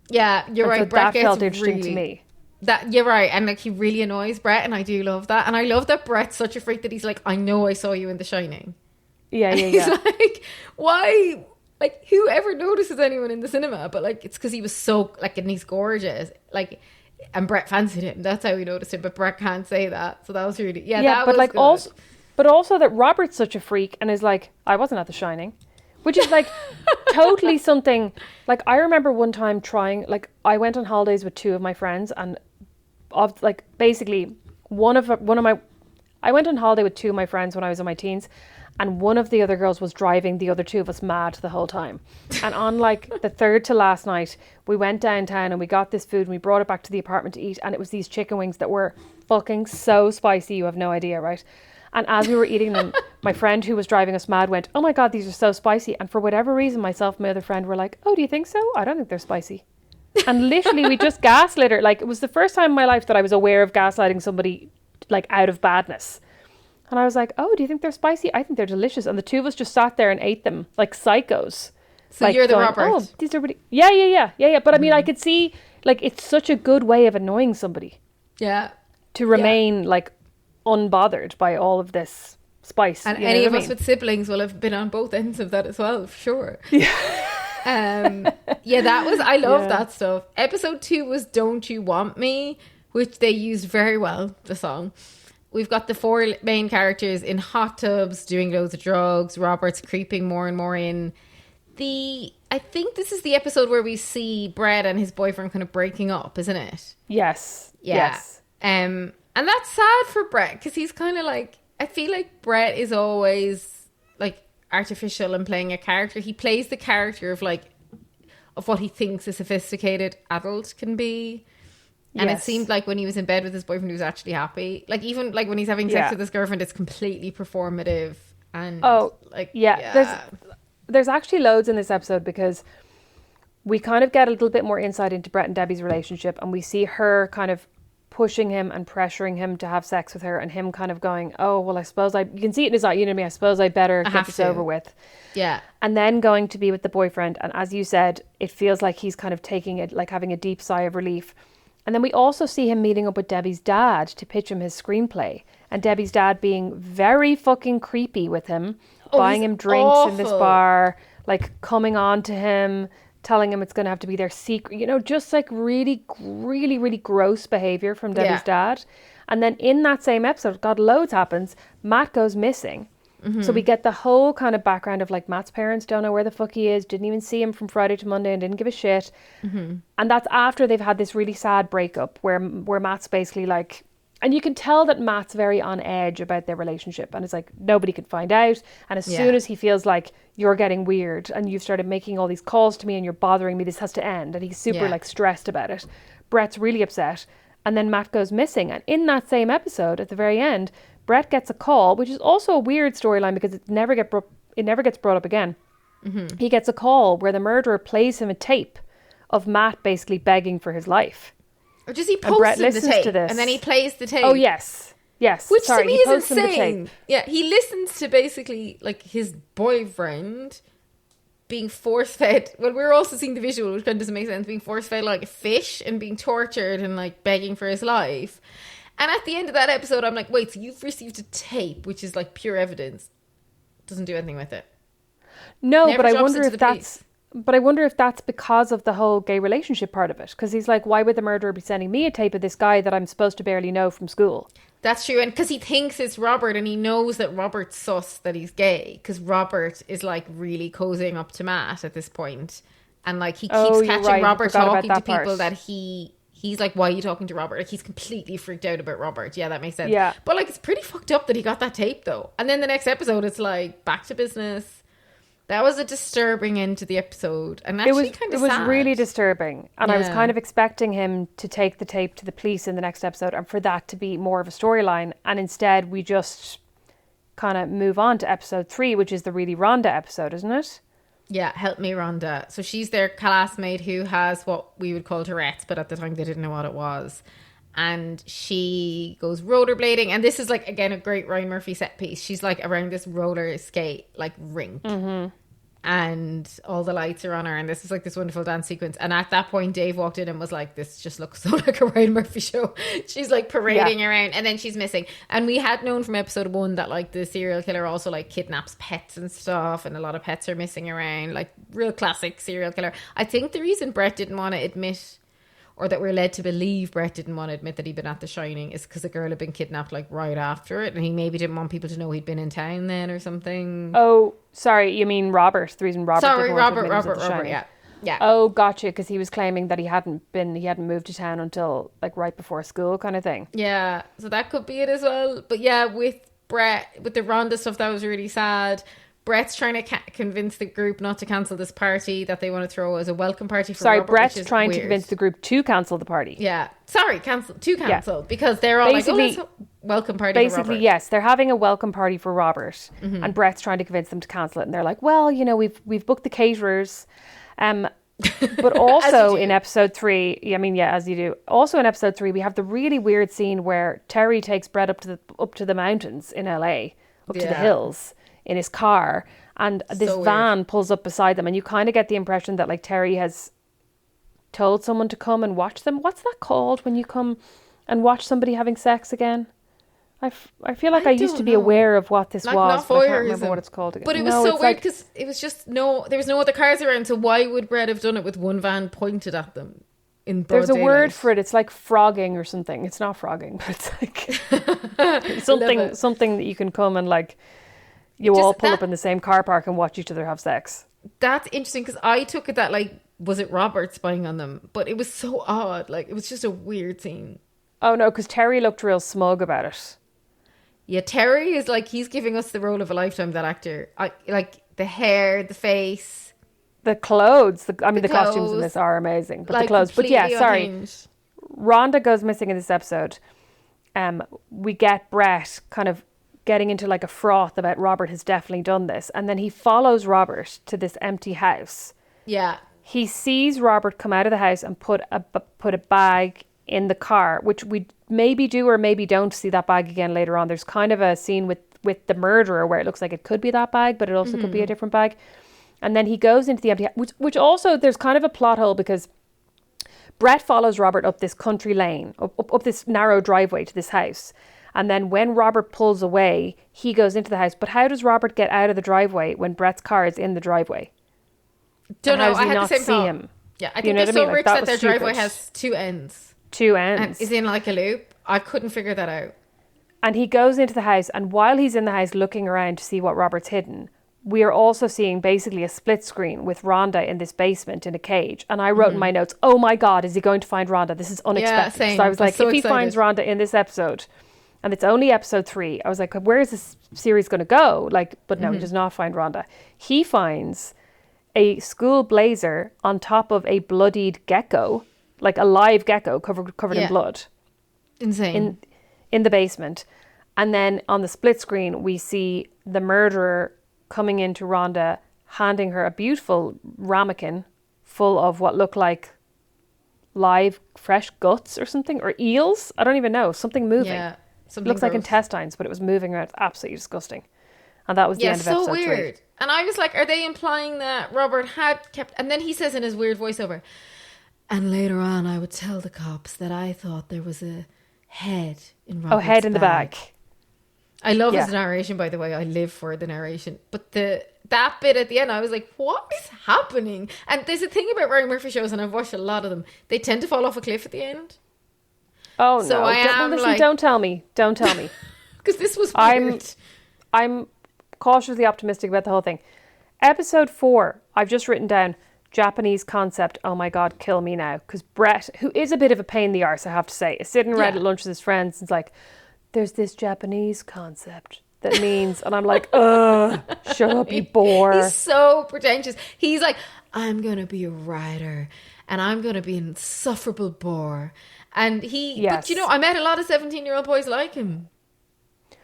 Yeah, you're right. So Brett that felt gets interesting really, to me. That you're right, and like he really annoys Brett, and I do love that. And I love that Brett's such a freak that he's like, I know I saw you in The Shining. Yeah. He's like, why? Like, whoever notices anyone in the cinema? But like, it's because he was so like, and he's gorgeous. Like, and Brett fancied him. That's how he noticed him. But Brett can't say that. So that was really that but was like good. also that Robert's such a freak and is like, I wasn't at The Shining. Which is like totally something, like I remember one time trying, like I went on holidays with 2 of my friends, and of like basically I went on holiday with 2 of my friends when I was in my teens, and one of the other girls was driving the other 2 of us mad the whole time. And on like the 3rd to last night, we went downtown and we got this food and we brought it back to the apartment to eat, and it was these chicken wings that were fucking so spicy, you have no idea, right? And as we were eating them, my friend who was driving us mad went, oh my God, these are so spicy. And for whatever reason, myself and my other friend were like, oh, do you think so? I don't think they're spicy. And literally we just gaslit her. Like, it was the first time in my life that I was aware of gaslighting somebody like out of badness. And I was like, oh, do you think they're spicy? I think they're delicious. And the 2 of us just sat there and ate them like psychos. So like you're the going, Robert. Oh, these are really... Yeah. But I mean, I could see like it's such a good way of annoying somebody. Yeah. To remain like unbothered by all of this spice. And any of us with siblings will have been on both ends of that as well, for sure. That was, I love that stuff. Episode 2 was Don't You Want Me, which they used very well, the song. We've got the 4 main characters in hot tubs doing loads of drugs. Robert's creeping more and more in. I think this is the episode where we see Brett and his boyfriend kind of breaking up, isn't it? Yes. Yeah. Yes. And that's sad for Brett, because he's kind of like, I feel like Brett is always like artificial and playing a character. He plays the character of like, of what he thinks a sophisticated adult can be. And it seemed like when he was in bed with his boyfriend, he was actually happy. Like even like when he's having sex with his girlfriend, it's completely performative. And there's actually loads in this episode, because we kind of get a little bit more insight into Brett and Debbie's relationship, and we see her kind of pushing him and pressuring him to have sex with her, and him kind of going, oh, well, I suppose you can see it in his eye, you know what I mean? I suppose I better get this over with. Yeah. And then going to be with the boyfriend. And as you said, it feels like he's kind of taking it, like having a deep sigh of relief. And then we also see him meeting up with Debbie's dad to pitch him his screenplay. And Debbie's dad being very fucking creepy with him, buying him drinks in this bar, like coming on to him, telling him it's going to have to be their secret, you know, just like really, really, really gross behavior from Debbie's dad. And then in that same episode, God, loads happens, Matt goes missing. So we get the whole kind of background of like Matt's parents don't know where the fuck he is, didn't even see him from Friday to Monday and didn't give a shit. And that's after they've had this really sad breakup where Matt's basically like, and you can tell that Matt's very on edge about their relationship, and it's like nobody can find out. And as soon as he feels like you're getting weird and you've started making all these calls to me and you're bothering me, this has to end. And he's super like stressed about it. Brett's really upset. And then Matt goes missing. And in that same episode, at the very end, Brett gets a call, which is also a weird storyline because it never gets brought up again. He gets a call where the murderer plays him a tape of Matt basically begging for his life. Or does he post the tape and then he plays the tape? Oh, yes. Which to me is insane. Yeah, he listens to basically like his boyfriend being force-fed. Well, we're also seeing the visual, which kind of doesn't make sense, being force-fed like a fish and being tortured and like begging for his life. And at the end of that episode, I'm like, wait, so you've received a tape, which is like pure evidence. Doesn't do anything with it. No, but I wonder if that's... But I wonder if that's because of the whole gay relationship part of it. Because he's like, why would the murderer be sending me a tape of this guy that I'm supposed to barely know from school? That's true. And because he thinks it's Robert and he knows that Robert's sus that he's gay. Because Robert is like really cozying up to Matt at this point. And like he keeps catching Robert talking to people that he's like, why are you talking to Robert? Like he's completely freaked out about Robert. Yeah, that makes sense. Yeah. But like it's pretty fucked up that he got that tape though. And then the next episode it's like back to business. That was a disturbing end to the episode. And actually kind of sad. It was really disturbing. And I was kind of expecting him to take the tape to the police in the next episode and for that to be more of a storyline. And instead we just kind of move on to episode 3, which is the really Rhonda episode, isn't it? Yeah, Help Me Rhonda. So she's their classmate who has what we would call Tourette's, but at the time they didn't know what it was. And she goes rollerblading. And this is like, again, a great Ryan Murphy set piece. She's like around this roller skate, like rink. And all the lights are on her. And this is like this wonderful dance sequence. And at that point, Dave walked in and was like, this just looks so like a Ryan Murphy show. She's like parading around and then she's missing. And we had known from episode 1 that like the serial killer also like kidnaps pets and stuff. And a lot of pets are missing around. Like real classic serial killer. I think the reason Brett didn't want to admit, or that we're led to believe Brett didn't want to admit that he'd been at The Shining, is because a girl had been kidnapped like right after it, and he maybe didn't want people to know he'd been in town then or something. Oh, sorry, you mean Robert? The reason Robert didn't want to admit Robert, he was at The Shining. yeah. Oh, gotcha, because he was claiming that he hadn't moved to town until like right before school, kind of thing. Yeah, so that could be it as well. But yeah, with Brett, with the Rhonda stuff, that was really sad. Brett's trying to convince the group not to cancel this party that they want to throw as a welcome party for Robert. Brett's trying to convince the group to cancel the party. Yeah. Sorry, cancel. Because they're all basically, like, oh, let's welcome party for Robert. Basically, yes. They're having a welcome party for Robert. And Brett's trying to convince them to cancel it. And they're like, well, you know, we've booked the caterers. But also in episode 3, as you do. Also in episode 3, we have the really weird scene where Terry takes Brett up to the mountains in LA, up to the hills, in his car, and this van pulls up beside them, and you kind of get the impression that like Terry has told someone to come and watch them. What's that called when you come and watch somebody having sex again? I feel like I used to be aware of what this was, but I can't remember what it's called again. But it was so weird because it was just there was no other cars around, so why would Brett have done it with one van pointed at them in broad daylight? Word for it. It's like frogging or something. It's not frogging, but it's like something that you can come and like you all pull up in the same car park and watch each other have sex. That's interesting because I took it that like, was it Robert spying on them? But it was so odd. Like it was just a weird scene. Oh no, because Terry looked real smug about it. Yeah, Terry is like, he's giving us the role of a lifetime, that actor. Like the hair, the face, the clothes. The costumes in this are amazing, but like, the clothes. But yeah, sorry. Unhinged. Rhonda goes missing in this episode. We get Brett kind of getting into like a froth about Robert has definitely done this, and then he follows Robert to this empty house. Yeah, he sees Robert come out of the house and put a bag in the car, which we maybe do or maybe don't see that bag again later on. There's kind of a scene with the murderer where it looks like it could be that bag, but it also could be a different bag. And then he goes into the empty house, which also there's kind of a plot hole because Brett follows Robert up this country lane, up this narrow driveway to this house. And then when Robert pulls away, he goes into the house. But how does Robert get out of the driveway when Brett's car is in the driveway? Don't know. I had not the same see thought. him? Yeah, I think they're so rich that their driveway has 2 ends. 2 ends. And is in like a loop. I couldn't figure that out. And he goes into the house, and while he's in the house looking around to see what Robert's hidden, we are also seeing basically a split screen with Rhonda in this basement in a cage. And I wrote in my notes, oh my God, is he going to find Rhonda? This is unexpected. Yeah, same. So I was like, so if he excited. finds Rhonda in this episode, and it's only episode 3, I was like, where is this series going to go? Like, but no, he does not find Rhonda. He finds a school blazer on top of a bloodied gecko, like a live gecko covered in blood. Insane. In the basement. And then on the split screen, we see the murderer coming into Rhonda, handing her a beautiful ramekin full of what look like live, fresh guts or something, or eels. I don't even know. Something moving. Yeah. It looks like intestines, but it was moving around. It's absolutely disgusting. And that was the end of episode 3. Weird. And I was like, are they implying that Robert had kept... And then he says in his weird voiceover, and later on I would tell the cops that I thought there was a head in Robert's head in the bag. I love his narration, by the way. I live for the narration. But that bit at the end, I was like, what is happening? And there's a thing about Ryan Murphy shows, and I've watched a lot of them. They tend to fall off a cliff at the end. Oh, so no. Don't tell me. Don't tell me. Because this was weird. I'm cautiously optimistic about the whole thing. Episode 4, I've just written down Japanese concept. Oh my God, kill me now. Because Brett, who is a bit of a pain in the arse, I have to say, is sitting around at lunch with his friends and it's like, there's this Japanese concept that means, and I'm like, shut up, you bore. He's so pretentious. He's like, I'm going to be a writer and I'm going to be an insufferable bore. And but you know, I met a lot of 17-year-old boys like him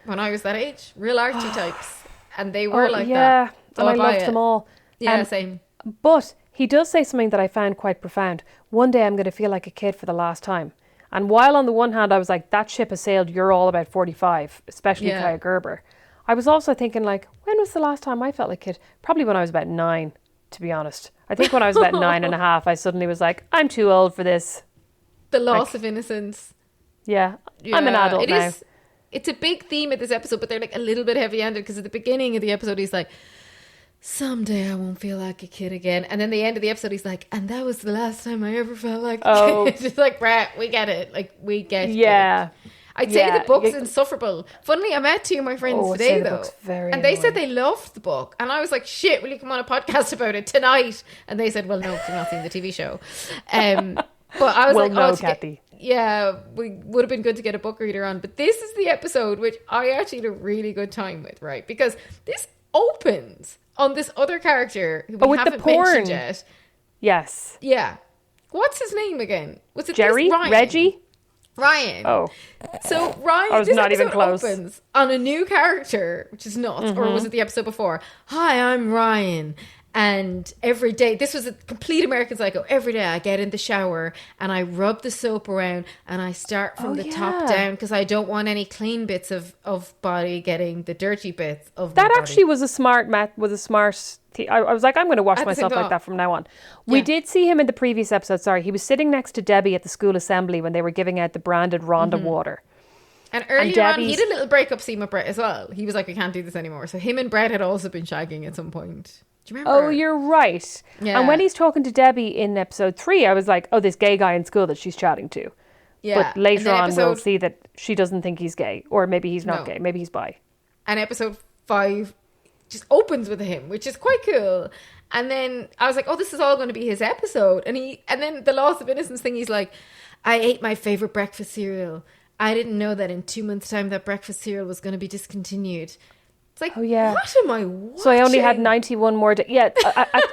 when I was that age, real arty types. And they were like that. Yeah, So and I loved them all. Yeah, same. But he does say something that I found quite profound. One day I'm going to feel like a kid for the last time. And while on the one hand I was like, that ship has sailed, you're all about 45, especially Kaya Gerber. I was also thinking like, when was the last time I felt like a kid? Probably when I was about 9, to be honest. I think when I was about 9.5, I suddenly was like, I'm too old for this. The loss of innocence. Yeah, I'm an adult now. It's a big theme of this episode, but they're like a little bit heavy-handed because at the beginning of the episode he's like, someday I won't feel like a kid again. And then the end of the episode he's like, and that was the last time I ever felt like a kid. It's like, Brett, we get it. Like, we get it. I'd say the book's insufferable. Funnily, I met 2 of my friends today, though. And they said they loved the book. And I was like, shit, will you come on a podcast about it tonight? And they said, well, no, because I'm not seeing the TV show. But I was like, no, Cathy. We would have been good to get a book reader on. But this is the episode which I actually had a really good time with, right? Because this opens on this other character who we haven't mentioned yet. Yes. Yeah. What's his name again? Was it Jerry? Ryan? Reggie? Ryan. Oh. So Ryan, I was this not even episode close. opens on a new character, which is nuts. Or was it the episode before? Hi, I'm Ryan. And every day, this was a complete American Psycho. Every day I get in the shower and I rub the soap around and I start from the top down because I don't want any clean bits of body getting the dirty bits of that. My body. Actually was a smart I was like, I'm going to wash myself like that from now on. We did see him in the previous episode. Sorry, he was sitting next to Debbie at the school assembly when they were giving out the branded Rhonda water. And earlier on, he did a little breakup scene with Brett as well. He was like, we can't do this anymore. So him and Brett had also been shagging at some point. Do you remember? Oh, you're right. Yeah. And when he's talking to Debbie in episode 3, I was like, oh, this gay guy in school that she's chatting to. Yeah. But later on, we'll see that she doesn't think he's gay. Or maybe he's not gay. Maybe he's bi. And episode 5 just opens with him, which is quite cool. And then I was like, oh, this is all going to be his episode. And then the loss of innocence thing, he's like, I ate my favorite breakfast cereal. I didn't know that in 2 months' time that breakfast cereal was going to be discontinued. It's like, what am I watching? So I only had 91 more days. Yeah,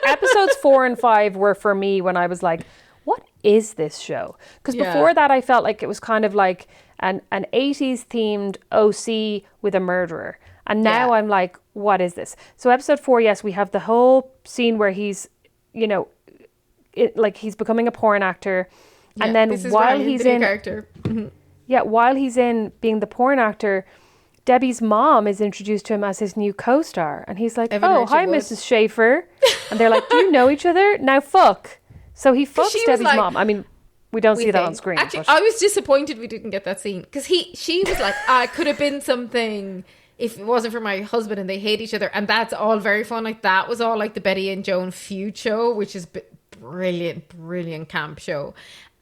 episodes 4 and 5 were for me when I was like, what is this show? Because before that, I felt like it was kind of like an 80s themed OC with a murderer. And now I'm like, what is this? So episode 4, yes, we have the whole scene where he's, you know, he's becoming a porn actor. Yeah, and then while Ryan, he's the in... character. Yeah, while he's in being the porn actor... Debbie's mom is introduced to him as his new co-star. And he's like, oh, hi, Mrs. Schaefer. And they're like, do you know each other? Now fuck. So he fucks Debbie's mom. I mean, We don't see that on screen. Actually, but... I was disappointed we didn't get that scene because she was like, it could have been something if it wasn't for my husband and they hate each other. And that's all very fun. Like that was all like the Betty and Joan feud show, which is brilliant camp show.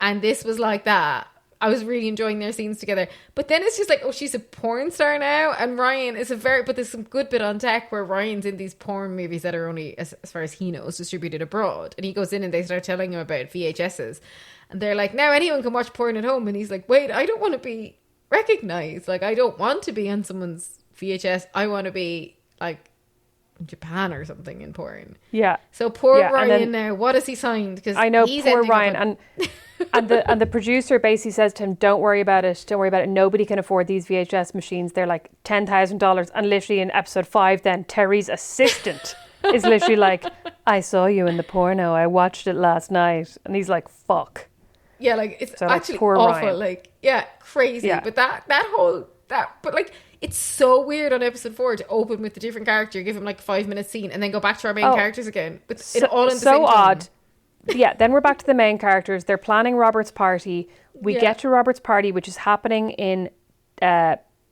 And this was like that. I was really enjoying their scenes together. But then it's just like, oh, she's a porn star now. And Ryan is but there's some good bit on deck where Ryan's in these porn movies that are only, as far as he knows, distributed abroad. And he goes in and they start telling him about VHSs. And they're like, now anyone can watch porn at home. And he's like, wait, I don't want to be recognized. Like, I don't want to be on someone's VHS. I want to be like in Japan or something in porn. Yeah. So poor Ryan now, what has he signed? Because I know, poor Ryan. And the producer basically says to him, don't worry about it. Nobody can afford these VHS machines. They're like $10,000. And literally in episode 5 then, Terry's assistant is literally like, I saw you in the porno. I watched it last night. And he's like, fuck. Yeah, like it's so, actually awful. Ryan. Like, yeah, crazy. Yeah. But but like, it's so weird on episode 4 to open with a different character, give him like a 5-minute scene and then go back to our main characters again. But it all in the same time. So odd. Yeah, then we're back to the main characters. They're planning Robert's party. We get to Robert's party, which is happening in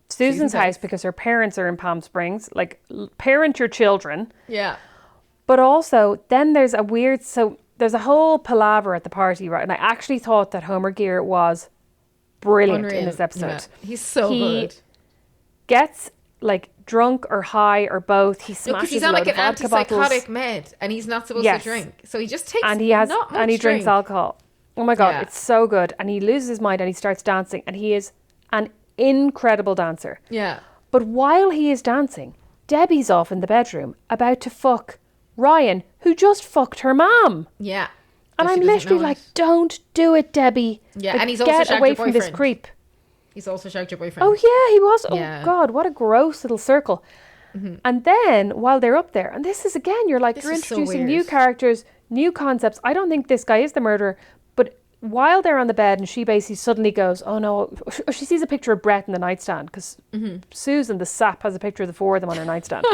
Susan's house because her parents are in Palm Springs. Like, parent your children. Yeah. But also, then there's there's a whole palaver at the party, right? And I actually thought that Homer Gear was brilliant in this episode. Yeah. He's so good. Gets like drunk or high or both. He smashes he's on like an antipsychotic bottles. med and he's not supposed to drink. So he just takes he drinks alcohol. Oh my God, it's so good. And he loses his mind and he starts dancing and he is an incredible dancer. Yeah. But while he is dancing, Debbie's off in the bedroom about to fuck Ryan, who just fucked her mom. Yeah. And I'm literally like, don't do it, Debbie. Yeah, like, and he's also get away from this creep. He's also shagged your boyfriend. Oh yeah, he was. Oh God, what a gross little circle. Mm-hmm. And then while they're up there, and this is again, you're like, you're introducing new characters, new concepts. I don't think this guy is the murderer, but while they're on the bed and she basically suddenly goes, oh no, she sees a picture of Brett in the nightstand because Susan, the sap, has a picture of the four of them on her nightstand.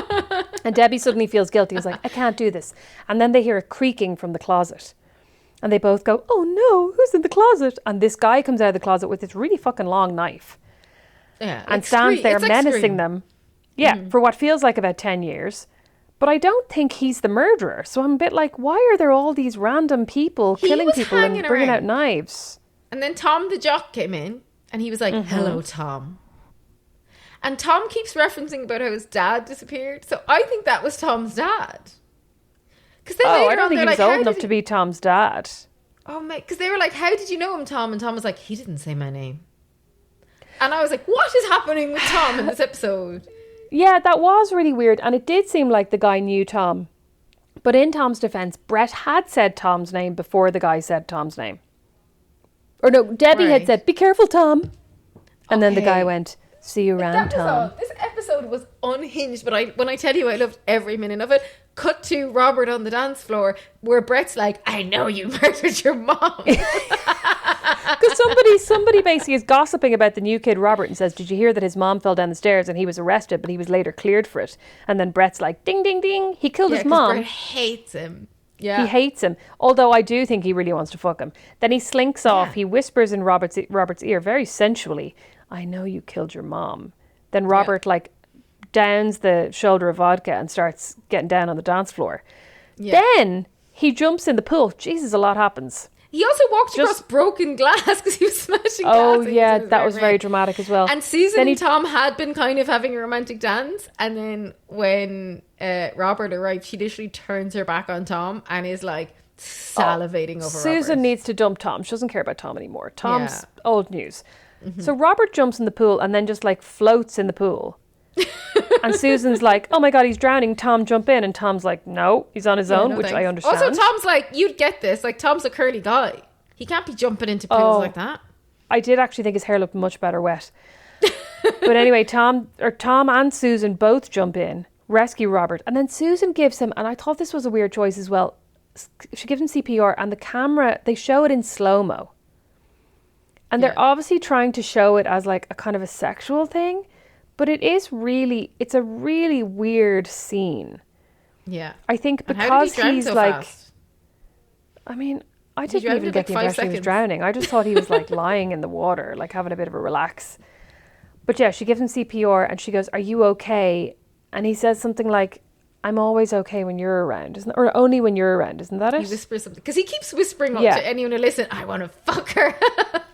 And Debbie suddenly feels guilty. He's like, I can't do this. And then they hear a creaking from the closet. And they both go, oh no, who's in the closet? And this guy comes out of the closet with this really fucking long knife. Yeah. And stands there menacing them. Yeah, for what feels like about 10 years. But I don't think he's the murderer. So I'm a bit like, why are there all these random people killing people and bringing out knives? And then Tom the jock came in and he was like, hello, Tom. And Tom keeps referencing about how his dad disappeared. So I think that was Tom's dad. I don't think he was old enough to be Tom's dad. Oh, mate. Because they were like, how did you know him, Tom? And Tom was like, he didn't say my name. And I was like, what is happening with Tom in this episode? Yeah, that was really weird. And it did seem like the guy knew Tom. But in Tom's defense, Brett had said Tom's name before the guy said Tom's name. Or no, Debbie had said, be careful, Tom. And then the guy went, see you around, Tom. This episode was unhinged, but when I tell you I loved every minute of it. Cut to Robert on the dance floor where Brett's like, I know you murdered your mom. Because somebody basically is gossiping about the new kid Robert and says, did you hear that his mom fell down the stairs and he was arrested, but he was later cleared for it? And then Brett's like, ding, ding, ding. He killed his mom. Brett hates him. Yeah. He hates him. Although I do think he really wants to fuck him. Then he slinks off. He whispers in Robert's ear very sensually, I know you killed your mom. Then Robert downs the shoulder of vodka and starts getting down on the dance floor. Yeah. Then he jumps in the pool. Jesus, a lot happens. He also walked across broken glass because he was smashing glass. Oh yeah, that was very dramatic as well. And Susan and Tom had been kind of having a romantic dance, and then when Robert arrived, she literally turns her back on Tom and is like salivating over Susan Robert. Needs to dump Tom. She doesn't care about Tom anymore. Tom's old news. So Robert jumps in the pool and then just like floats in the pool. And Susan's like, oh my God, he's drowning. Tom, jump in. And Tom's like, no, he's on his own, which I understand. Also, Tom's like, you'd get this. Like, Tom's a curly guy. He can't be jumping into pools like that. I did actually think his hair looked much better wet. But anyway, Tom and Susan both jump in, rescue Robert. And then Susan gives him, and I thought this was a weird choice as well. She gives him CPR and the camera, they show it in slow-mo. And they're obviously trying to show it as like a kind of a sexual thing. But it's a really weird scene. Yeah. I think because he's like, fast? I mean, I He didn't drowned even in, get like, the 5 impression he was seconds. drowning. I just thought he was like lying in the water, like having a bit of a relax. But yeah, she gives him CPR and she goes, "Are you okay?" And he says something like, "I'm always okay when you're around," isn't it? Or only when you're around, isn't that it? He whispers something because he keeps whispering up Yeah. to anyone who listen. I want to fuck her.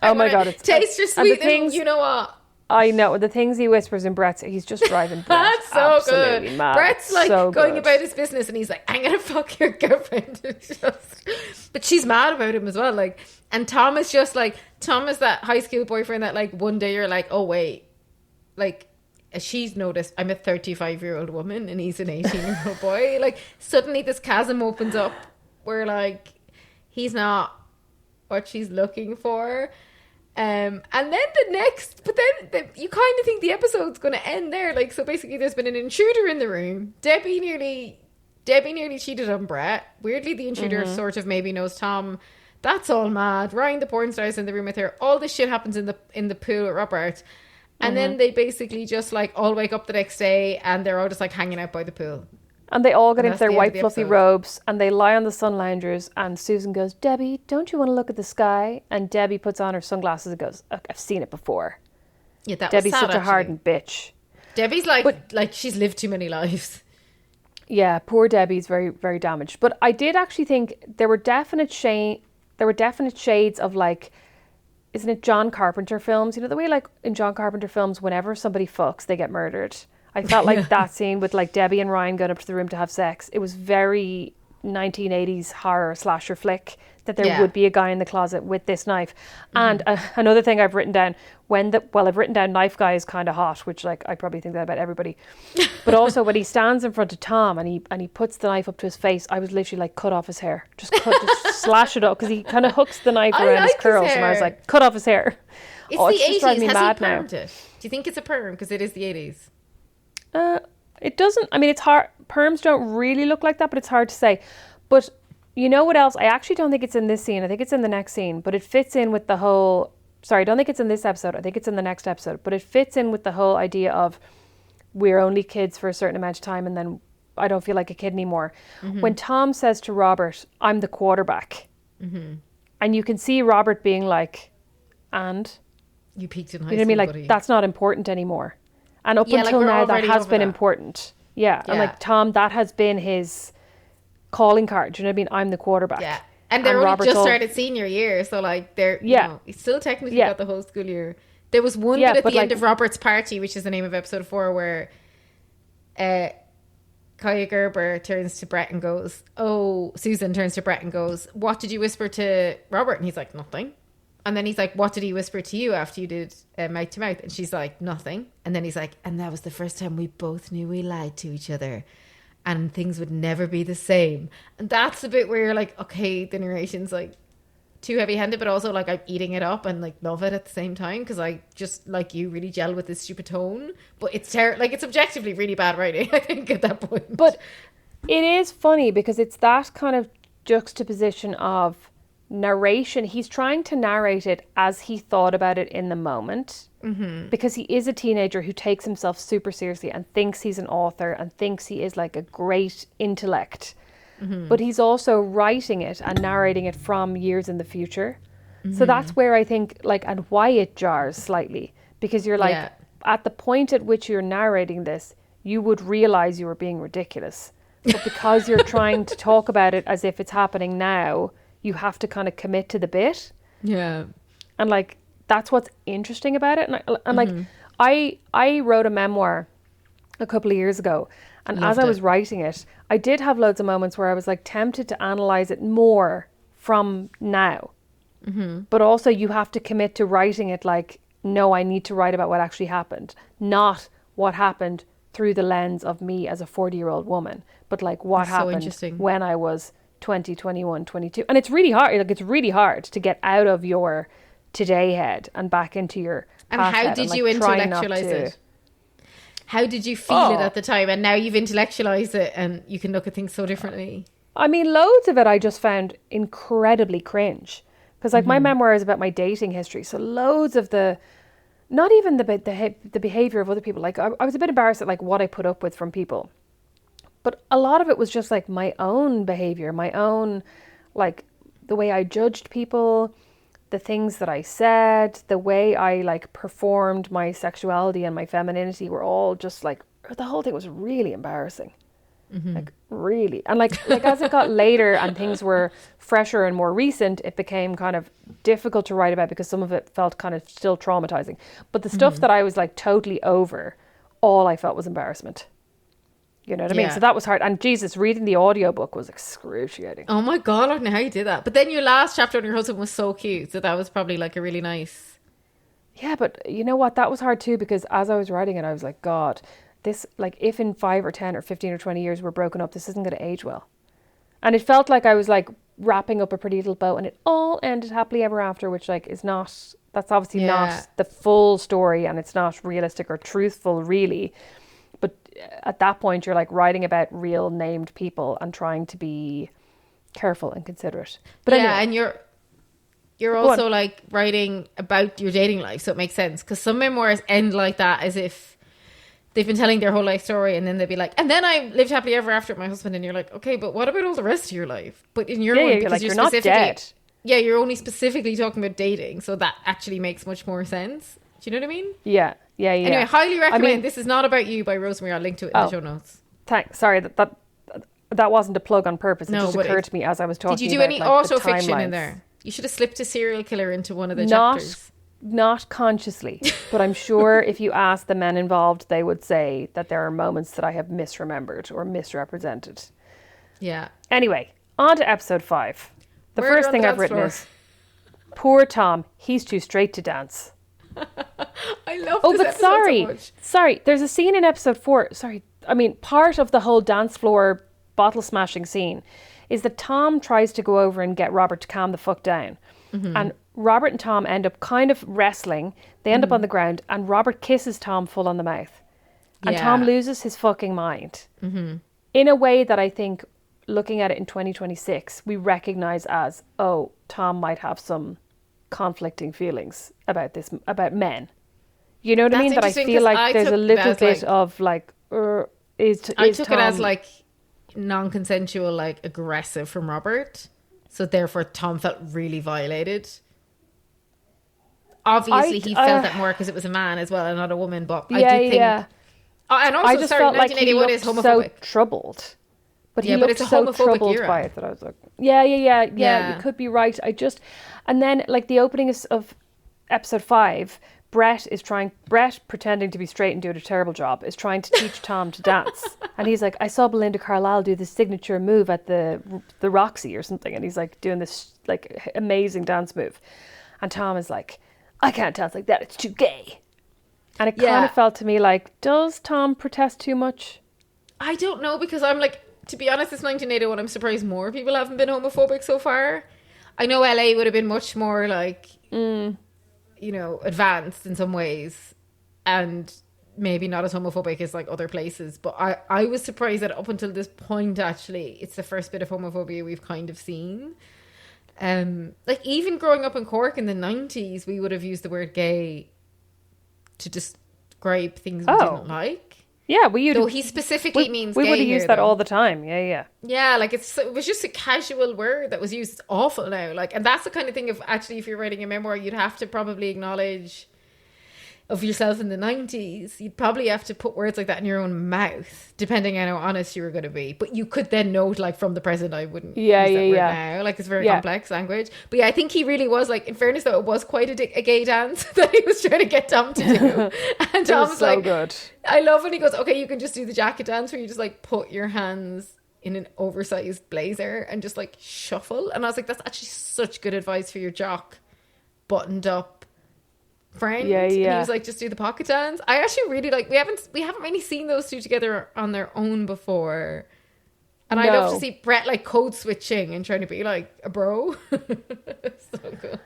Oh my God, it's taste your and the sweet. things- You know what? I know the things he whispers in Brett's. He's just driving Brett That's so absolutely good. mad. Brett's like So going good. about his business, and he's like, "I'm gonna fuck your girlfriend." It's just, but she's mad about him as well. Like, and Tom is just like Tom is that high school boyfriend that like one day you're like, "Oh wait," like she's noticed I'm a 35-year-old woman and he's an 18-year-old boy. Like suddenly this chasm opens up where like he's not what she's looking for. And then you kind of think the episode's going to end there. Like, so basically there's been an intruder in the room. Debbie nearly cheated on Brett. Weirdly, the intruder sort of maybe knows Tom. That's all mad. Ryan, the porn star, is in the room with her. All this shit happens in the pool with Robert. And then they basically just like all wake up the next day and they're all just like hanging out by the pool. And they all get And into that's their the end white of the fluffy episode. robes and they lie on the sun loungers and Susan goes, "Debbie, don't you want to look at the sky?" And Debbie puts on her sunglasses and goes, "Look, I've seen it before." Yeah, that Debbie's was sad, such a actually. hardened bitch. Debbie's like she's lived too many lives. Yeah, poor Debbie's very, very damaged. But I did actually think there were definite shades of like, isn't it John Carpenter films? You know, the way like in John Carpenter films, whenever somebody fucks, they get murdered. I felt like that scene with like Debbie and Ryan going up to the room to have sex. It was very 1980s horror slasher flick that there would be a guy in the closet with this knife. And another thing I've written down, I've written down knife guy is kind of hot, which like I probably think that about everybody. But also when he stands in front of Tom and he puts the knife up to his face, I was literally like, cut off his hair. Just slash it up, because he kind of hooks the knife I around like his his curls and I was hair. like, cut off his hair. It's Oh, the it's just 80s. driving me Has mad he now. permed it? Do you think it's a perm? Because it is the 80s. It doesn't, I mean, it's hard. Perms don't really look like that, but it's hard to say. But you know what else? I actually don't think it's in this scene. I think it's in the next scene, but it fits in with the whole, sorry, I don't think it's in this episode. I think it's in the next episode, but it fits in with the whole idea of we're only kids for a certain amount of time and then I don't feel like a kid anymore. When Tom says to Robert, "I'm the quarterback," and you can see Robert being like, and You peaked in high you know what I mean? school, Like, buddy. that's not important anymore. And up Yeah, like, until we're now, that already has over been that. important. Yeah. And Yeah. like Tom, that has been his calling card. Do you know what I mean? I'm the quarterback. Yeah. And they're only Robert's just all- started senior year, so like they're Yeah. you know, he's still technically Yeah. got the whole school year. There was one Yeah, bit at but the end like- of Robert's party, which is the name of episode 4, where Kaya Gerber turns to Brett and goes, Susan turns to Brett and goes, "What did you whisper to Robert?" And he's like, "Nothing." And then he's like, "What did he whisper to you after you did mouth to mouth?" And she's like, "Nothing." And then he's like, "And that was the first time we both knew we lied to each other and things would never be the same." And that's the bit where you're like, okay, the narration's like too heavy handed, but also like I'm eating it up and like love it at the same time because I just like you really gel with this stupid tone. But it's like it's objectively really bad writing, I think, at that point. But it is funny because it's that kind of juxtaposition of narration. He's trying to narrate it as he thought about it in the moment, because he is a teenager who takes himself super seriously and thinks he's an author and thinks he is like a great intellect. But he's also writing it and narrating it from years in the future. So that's where I think like, and why it jars slightly, because you're like, Yeah. at the point at which you're narrating this, you would realize you were being ridiculous. But because you're trying to talk about it as if it's happening now, you have to kind of commit to the bit. yeah. And like, that's what's interesting about it. And like, I wrote a memoir a couple of years ago. And as I was writing it, I did have loads of moments where I was like tempted to analyze it more from now. But also you have to commit to writing it like, no, I need to write about what actually happened, not what happened through the lens of me as a 40-year-old woman, but like what That's so happened interesting. when I was 20, 21, 22. And it's really hard. Like, it's really hard to get out of your today head and back into your And past how head did like, you try not intellectualize to- it? How did you feel it at the time? And now you've intellectualized it and you can look at things so differently. I mean, loads of it I just found incredibly cringe. Because like my memoir is about my dating history. So loads of not even the behavior of other people. Like I was a bit embarrassed at like what I put up with from people. But a lot of it was just like my own behavior, my own like the way I judged people, the things that I said, the way I like performed my sexuality and my femininity were all just like, the whole thing was really embarrassing. Like really. And like as it got later and things were fresher and more recent, it became kind of difficult to write about because some of it felt kind of still traumatizing. But the stuff that I was like totally over, all I felt was embarrassment. You know what I mean? So that was hard. And Jesus, reading the audiobook was excruciating. Oh my God, I don't know how you did that. But then your last chapter on your husband was so cute. So that was probably like a really nice... Yeah, but you know what? That was hard too, because as I was writing it, I was like, God, this, like, if in 5 or 10 or 15 or 20 years we're broken up, this isn't going to age well. And it felt like I was like wrapping up a pretty little bow and it all ended happily ever after, which like is not, that's obviously not the full story and it's not realistic or truthful really. But at that point you're like writing about real named people and trying to be careful and considerate. But anyway, and you're also like writing about your dating life, so it makes sense, because some memoirs end like that, as if they've been telling their whole life story and then they'd be like, and then I lived happily ever after with my husband, and you're like, okay, but what about all the rest of your life? But in your one, because you're not dead. Yeah, you're only specifically talking about dating, so that actually makes much more sense. Do you know what I mean? Yeah. Anyway, highly recommend This Is Not About You by Rosemary. I'll link to it in the show notes. Thanks. Sorry, that wasn't a plug on purpose. It just occurred to me as I was talking. Did you do about, any like, auto fiction in there? You should have slipped a serial killer into one of the chapters. Not consciously, but I'm sure if you ask the men involved, they would say that there are moments that I have misremembered or misrepresented. Yeah. Anyway, on to episode 5. The first thing I've written is, poor Tom, he's too straight to dance. I love this episode so much. Sorry, there's a scene in episode 4. Part of the whole dance floor bottle smashing scene is that Tom tries to go over and get Robert to calm the fuck down. And Robert and Tom end up kind of wrestling. They end up on the ground and Robert kisses Tom full on the mouth. And Tom loses his fucking mind. In a way that I think, looking at it in 2026, we recognize as, oh, Tom might have some conflicting feelings about this, about men. You know what I mean? That I feel like there's a little bit of like, I took it as like non-consensual, like aggressive from Robert. So therefore Tom felt really violated. Obviously he felt that more because it was a man as well and not a woman, but I do think... Yeah. Oh, and also, I just felt like he looked is homophobic. so troubled. But he looked so troubled by it that I was like, yeah, you could be right. And then like the opening of episode 5, Brett, pretending to be straight and doing a terrible job, is trying to teach Tom to dance. And he's like, I saw Belinda Carlisle do the signature move at the Roxy or something. And he's like doing this like amazing dance move. And Tom is like, I can't dance like that. It's too gay. And it kind of felt to me like, does Tom protest too much? I don't know, because I'm like, to be honest, it's 1981. I'm surprised more people haven't been homophobic so far. I know LA would have been much more like, you know, advanced in some ways and maybe not as homophobic as like other places. But I was surprised that up until this point, actually, it's the first bit of homophobia we've kind of seen. Like even growing up in Cork in the 90s, we would have used the word gay to describe things we didn't like. Yeah, though he specifically means we gay. would have used that though. All the time. Yeah. Yeah, like it was just a casual word that was used. It's awful now. Like, and that's the kind of thing of actually, if you're writing a memoir, you'd have to probably acknowledge of yourself in the 90s. You'd probably have to put words like that in your own mouth, depending on how honest you were going to be. But you could then note, like, from the present, I wouldn't use that word now. Like, it's very complex language. But yeah, I think he really was, like, in fairness though, it was quite a gay dance that he was trying to get Tom to do. And Tom was so like, good. I love when he goes, okay, you can just do the jacket dance where you just like put your hands in an oversized blazer and just like shuffle. And I was like, that's actually such good advice for your jock buttoned up friend. And he was like, just do the pocket dance. I actually really like, we haven't really seen those two together on their own before. And I love to see Brett like code switching and trying to be like a bro. So good.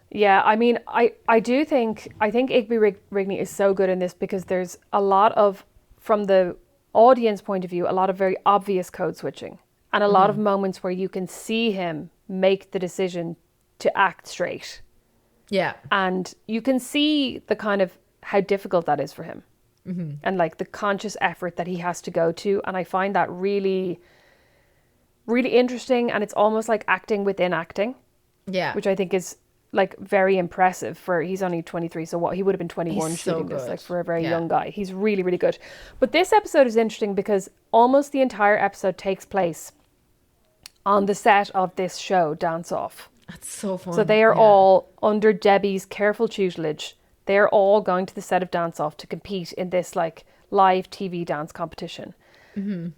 Yeah, I mean, I think Igby Rigney is so good in this because there's a lot of, from the audience point of view, a lot of very obvious code switching and a lot of moments where you can see him make the decision to act straight. Yeah. And you can see the kind of how difficult that is for him and like the conscious effort that he has to go to. And I find that really, really interesting. And it's almost like acting within acting. Yeah. which I think is like very impressive for, he's only 23, so what, he would have been 21 He's so shooting this, good. like for a very Yeah. young guy. He's really, really good. But this episode is interesting because almost the entire episode takes place on the set of this show, Dance Off. That's so fun. So they are all under Debbie's careful tutelage. They're all going to the set of Dance Off to compete in this like live TV dance competition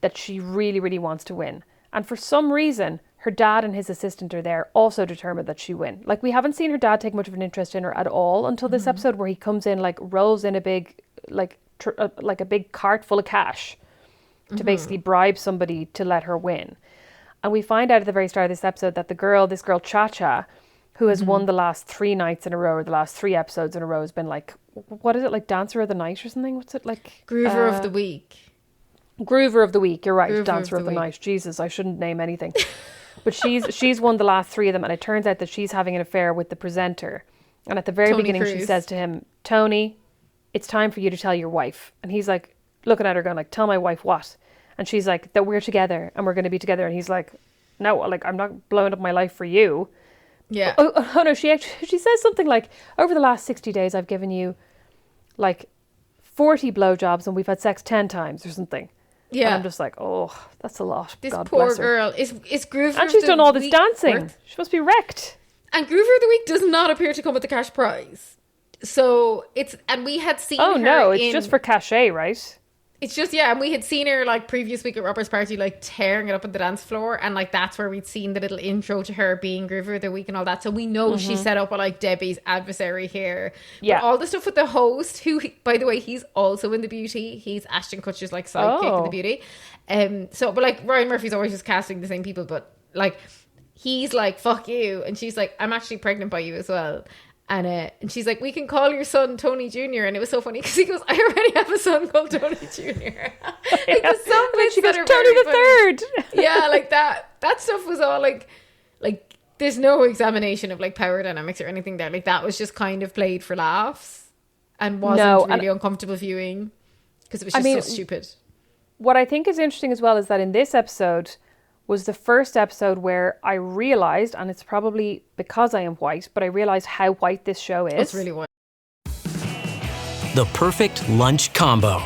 that she really, really wants to win. And for some reason, her dad and his assistant are there, also determined that she win. Like, we haven't seen her dad take much of an interest in her at all until this episode, where he comes in, like, rolls in a big, like a big cart full of cash to basically bribe somebody to let her win. And we find out at the very start of this episode that this girl Cha-Cha, who has won the last 3 nights in a row, or the last 3 episodes in a row, has been like, what is it, like Dancer of the Night or something? What's it like? Groover of the Week. Groover of the Week, you're right. Groover Dancer of of the the Week. Night. Jesus, I shouldn't name anything. But she's won the last 3 of them, and it turns out that she's having an affair with the presenter. And at the very Tony beginning, she Cruz. says to him, Tony, it's time for you to tell your wife. And he's like, looking at her going like, tell my wife what? And she's like, that we're together and we're going to be together. And he's like, no, like, I'm not blowing up my life for you. Yeah. Oh no, she says something like, over the last 60 days, I've given you like 40 blowjobs and we've had sex 10 times or something. Yeah. And I'm just like, oh, that's a lot. This God poor bless her. girl is Groover. And of she's the done all this Week dancing. worth- She must be wrecked. And Groover of the Week does not appear to come with the cash prize. So and we had seen Oh her no, it's in- just for cachet, right? It's just, yeah, and we had seen her like previous week at Robert's party, like tearing it up on the dance floor, and like that's where we'd seen the little intro to her being Groover of the Week and all that. So we know she set up like Debbie's adversary here. Yeah. But all the stuff with the host, who, by the way, he's also in The Beauty. He's Ashton Kutcher's like sidekick in The Beauty. So, but like Ryan Murphy's always just casting the same people, but like he's like, fuck you, and she's like, I'm actually pregnant by you as well. And she's like, we can call your son Tony Jr. And it was so funny because he goes, I already have a son called Tony Jr. Like there's some And then bits she goes, that are Tony very the funny. Third. Yeah, like that stuff was all like there's no examination of like power dynamics or anything there. Like that was just kind of played for laughs and wasn't really uncomfortable viewing because it was just so stupid. What I think is interesting as well is that in this episode was the first episode where I realised, and it's probably because I am white, but I realised how white this show is. It's really white. The perfect lunch combo.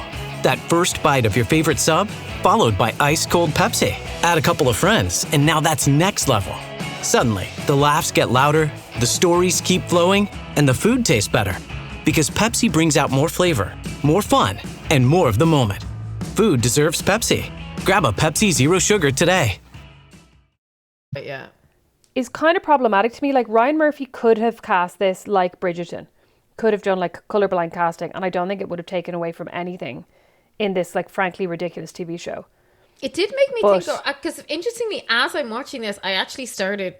That first bite of your favorite sub, followed by ice-cold Pepsi. Add a couple of friends, and now that's next level. Suddenly, the laughs get louder, the stories keep flowing, and the food tastes better. Because Pepsi brings out more flavor, more fun, and more of the moment. Food deserves Pepsi. Grab a Pepsi Zero Sugar today. But yeah. Is kind of problematic to me. Like, Ryan Murphy could have cast this like Bridgerton. Could have done like colourblind casting, and I don't think it would have taken away from anything in this like frankly ridiculous TV show. It did make me think, because interestingly, as I'm watching this, I actually started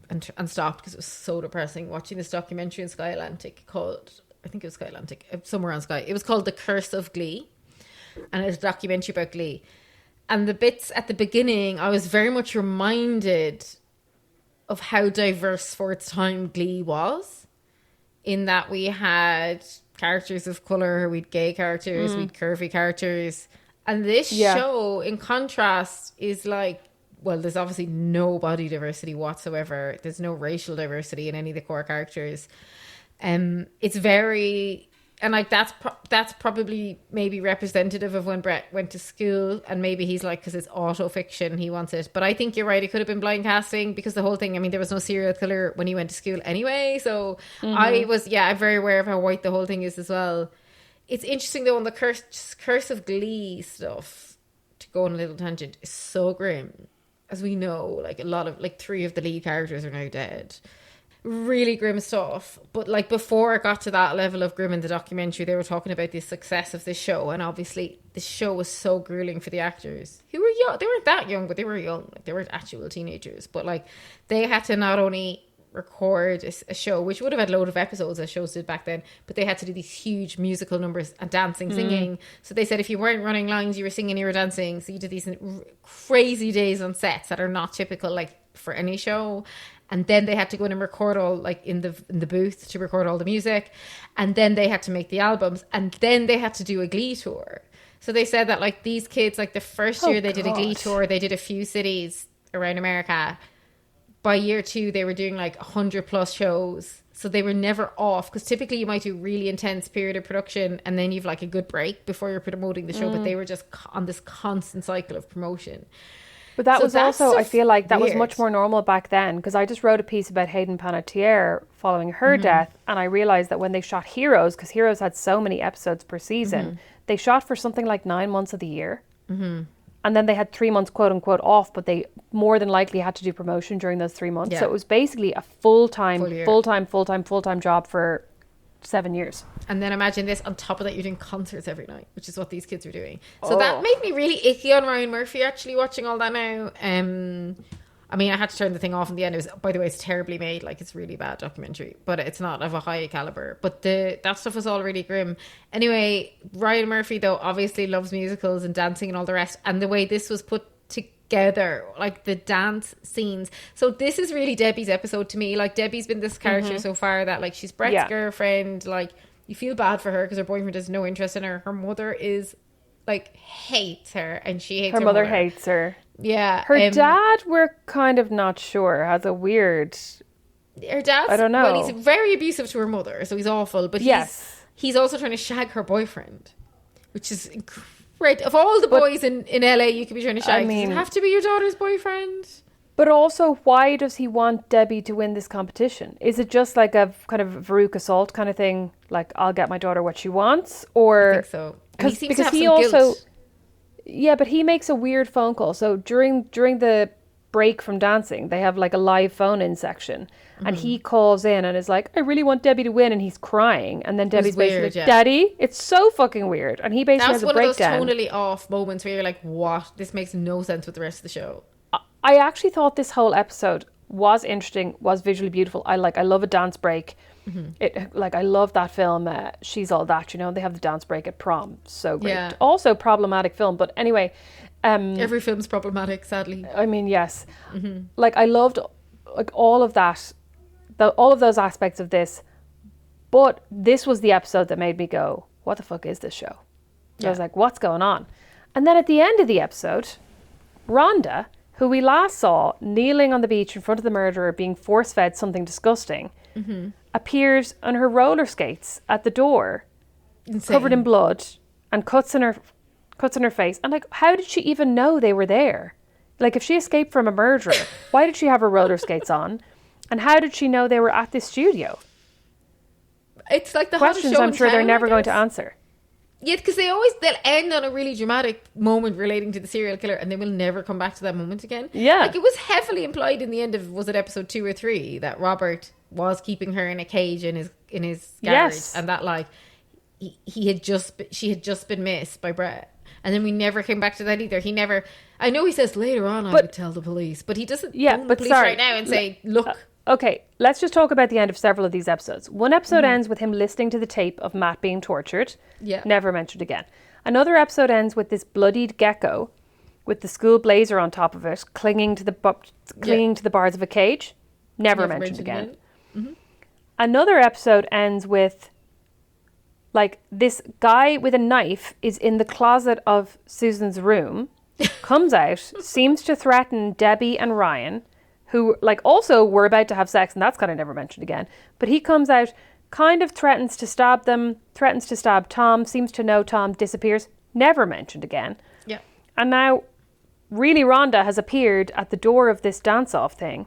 and stopped because it was so depressing watching this documentary in Sky Atlantic called, I think it was Sky Atlantic, somewhere on Sky. It was called The Curse of Glee, and it's a documentary about Glee. And the bits at the beginning, I was very much reminded of how diverse for its time Glee was, in that we had characters of colour, we'd gay characters, we'd curvy characters. And this show, in contrast, is like, well, there's obviously no body diversity whatsoever. There's no racial diversity in any of the core characters. It's very... And like that's probably maybe representative of when Brett went to school, and maybe he's like, because it's auto fiction, he wants it. But I think you're right, it could have been blind casting, because the whole thing, I mean, there was no serial killer when he went to school anyway. So I'm very aware of how white the whole thing is as well. It's interesting though, on the curse of Glee stuff, to go on a little tangent, is so grim. As we know, like a lot of, like 3 of the lead characters are now dead. Really grim stuff. But like before it got to that level of grim in the documentary, they were talking about the success of this show, and obviously this show was so grueling for the actors who were young. They weren't that young, but they were young. Like, they weren't actual teenagers, but like they had to not only record a show which would have had a load of episodes as shows did back then, but they had to do these huge musical numbers and dancing, singing. So they said if you weren't running lines, you were singing, you were dancing. So you did these crazy days on sets that are not typical like for any show. And then they had to go in and record all, like, in the booth to record all the music. And then they had to make the albums. And then they had to do a Glee tour. So they said that, like, these kids, like, the first year they did a Glee tour, they did a few cities around America. by year 2, they were doing like 100 plus shows. So they were never off, because typically you might do really intense period of production and then you've like a good break before you're promoting the show. But they were just on this constant cycle of promotion. But that was also, I feel like that was weird. much more normal back then, because I just wrote a piece about Hayden Panettiere following her death, and I realised that when they shot Heroes, because Heroes had so many episodes per season, they shot for something like 9 months of the year. And then they had 3 months, quote unquote, off, but they more than likely had to do promotion during those 3 months. Yeah. So it was basically a full-time Full job for 7 years. And then imagine this, on top of that, you're doing concerts every night, which is what these kids are doing. So that made me really icky on Ryan Murphy, actually, watching all that now. I mean, I had to turn the thing off in the end. It was, by the way, it's terribly made. Like, it's a really bad documentary, but it's not of a high caliber. But that stuff was all really grim. Anyway, Ryan Murphy, though, obviously loves musicals and dancing and all the rest. And the way this was put together, like the dance scenes. So this is really Debbie's episode to me. Like, Debbie's been this character so far that, like, she's Brett's girlfriend. Like, you feel bad for her because her boyfriend has no interest in her. Her mother is, like, hates her, and she hates her mother. Hates her. Yeah. Her dad, we're kind of not sure, has a weird... Her dad's... I don't know. Well, he's very abusive to her mother, so he's awful. But he's also trying to shag her boyfriend, which is incredible. Of all the boys in LA you could be trying to shag, does it have to be your daughter's boyfriend? But also, why does he want Debbie to win this competition? Is it just like a kind of Veruca Salt kind of thing? Like, I'll get my daughter what she wants? Or... I think so. And he seems to have some also... guilt. Yeah, but he makes a weird phone call. So during the break from dancing, they have like a live phone-in section. And he calls in and is like, I really want Debbie to win. And he's crying. And then Debbie's basically like, Daddy, it's so fucking weird. And he basically has a breakdown. That's one of those tonally off moments where you're like, what? This makes no sense with the rest of the show. I actually thought this whole episode was interesting, was visually beautiful. I love a dance break. I love that film, She's All That, you know, they have the dance break at prom. So great. Yeah. Also problematic film, but anyway. Every film's problematic, sadly. I mean, yes. Like, I loved like all of that, all of those aspects of this, but this was the episode that made me go, what the fuck is this show? So I was like, what's going on? And then at the end of the episode, Rhonda, who we last saw kneeling on the beach in front of the murderer being force-fed something disgusting, appears on her roller skates at the door, covered in blood, and cuts in her face. And like, how did she even know they were there? Like, if she escaped from a murderer, why did she have her roller skates on? And how did she know they were at this studio? It's like the hottest questions show I'm in sure town, they're never I going to guess. answer. Yeah, because they'll end on a really dramatic moment relating to the serial killer, and they will never come back to that moment again. Yeah. Like, it was heavily implied in the end of, was it episode 2 or 3, that Robert was keeping her in a cage in his garage, Yes. and that, like, she had just been missed by Brett. And then we never came back to that either. He never... I know he says later on I would tell the police, but he doesn't phone the police right now and say, look... Okay, let's just talk about the end of several of these episodes. One episode ends with him listening to the tape of Matt being tortured. Yeah. Never mentioned again. Another episode ends with this bloodied gecko with the school blazer on top of it, clinging to the bars of a cage. Never mentioned again. Another episode ends with, like, this guy with a knife is in the closet of Susan's room, comes out, seems to threaten Debbie and Ryan, who, like, also were about to have sex, and that's kind of never mentioned again. But he comes out, kind of threatens to stab them, threatens to stab Tom, seems to know Tom, disappears, never mentioned again. Yeah. And now, really, Rhonda has appeared at the door of this dance-off thing.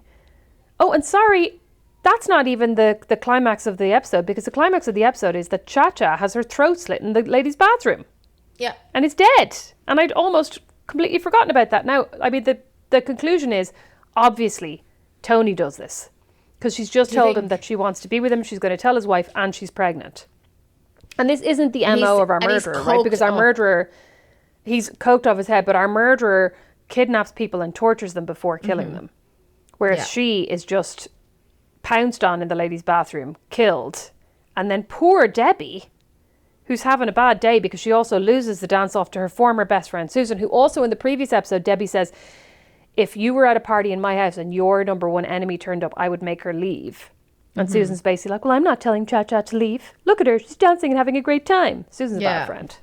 Oh, and sorry, that's not even the climax of the episode, because the climax of the episode is that Cha-Cha has her throat slit in the ladies' bathroom. Yeah. And is dead. And I'd almost completely forgotten about that. Now, I mean, the conclusion is, obviously, Tony does this. Because she's just told him that she wants to be with him, she's going to tell his wife, and she's pregnant. And this isn't the MO of our murderer, right? Because our murderer, he's coked off his head, but our murderer kidnaps people and tortures them before killing them. Whereas she is just pounced on in the ladies' bathroom, killed. And then poor Debbie, who's having a bad day because she also loses the dance-off to her former best friend, Susan, who also in the previous episode, Debbie says, if you were at a party in my house and your number one enemy turned up, I would make her leave. And Susan's basically like, well, I'm not telling Cha-Cha to leave. Look at her. She's dancing and having a great time. Susan's a bad friend.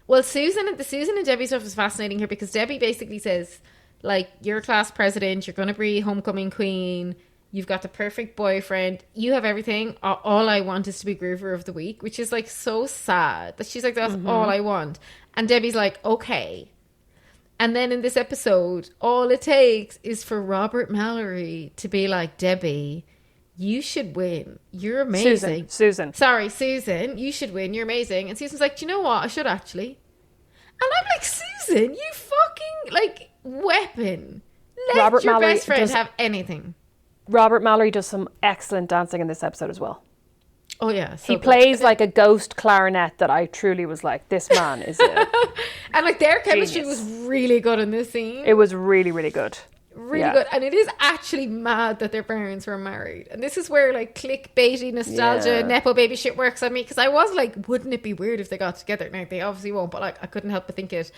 Well, the Susan and Debbie stuff is fascinating here because Debbie basically says like, you're class president, you're going to be homecoming queen, you've got the perfect boyfriend, you have everything. All I want is to be Groover of the Week, which is like so sad that she's like, that's all I want. And Debbie's like, okay. And then in this episode, all it takes is for Robert Mallory to be like, Debbie, you should win. You're amazing. Susan. Sorry, Susan, you should win. You're amazing. And Susan's like, do you know what? I should actually. And I'm like, Susan, you fucking, like, weapon. Let Robert your Mallory best friend have anything. Robert Mallory does some excellent dancing in this episode as well. Oh, yeah. So he plays like a ghost clarinet that I truly was like, this man is a And, like, their chemistry genius. was really good in this scene. It was really, really good. Really good. And it is actually mad that their parents were married. And this is where, like, clickbaity nostalgia, Nepo baby shit works on me. Because I was like, wouldn't it be weird if they got together? Now, they obviously won't, but, like, I couldn't help but think it.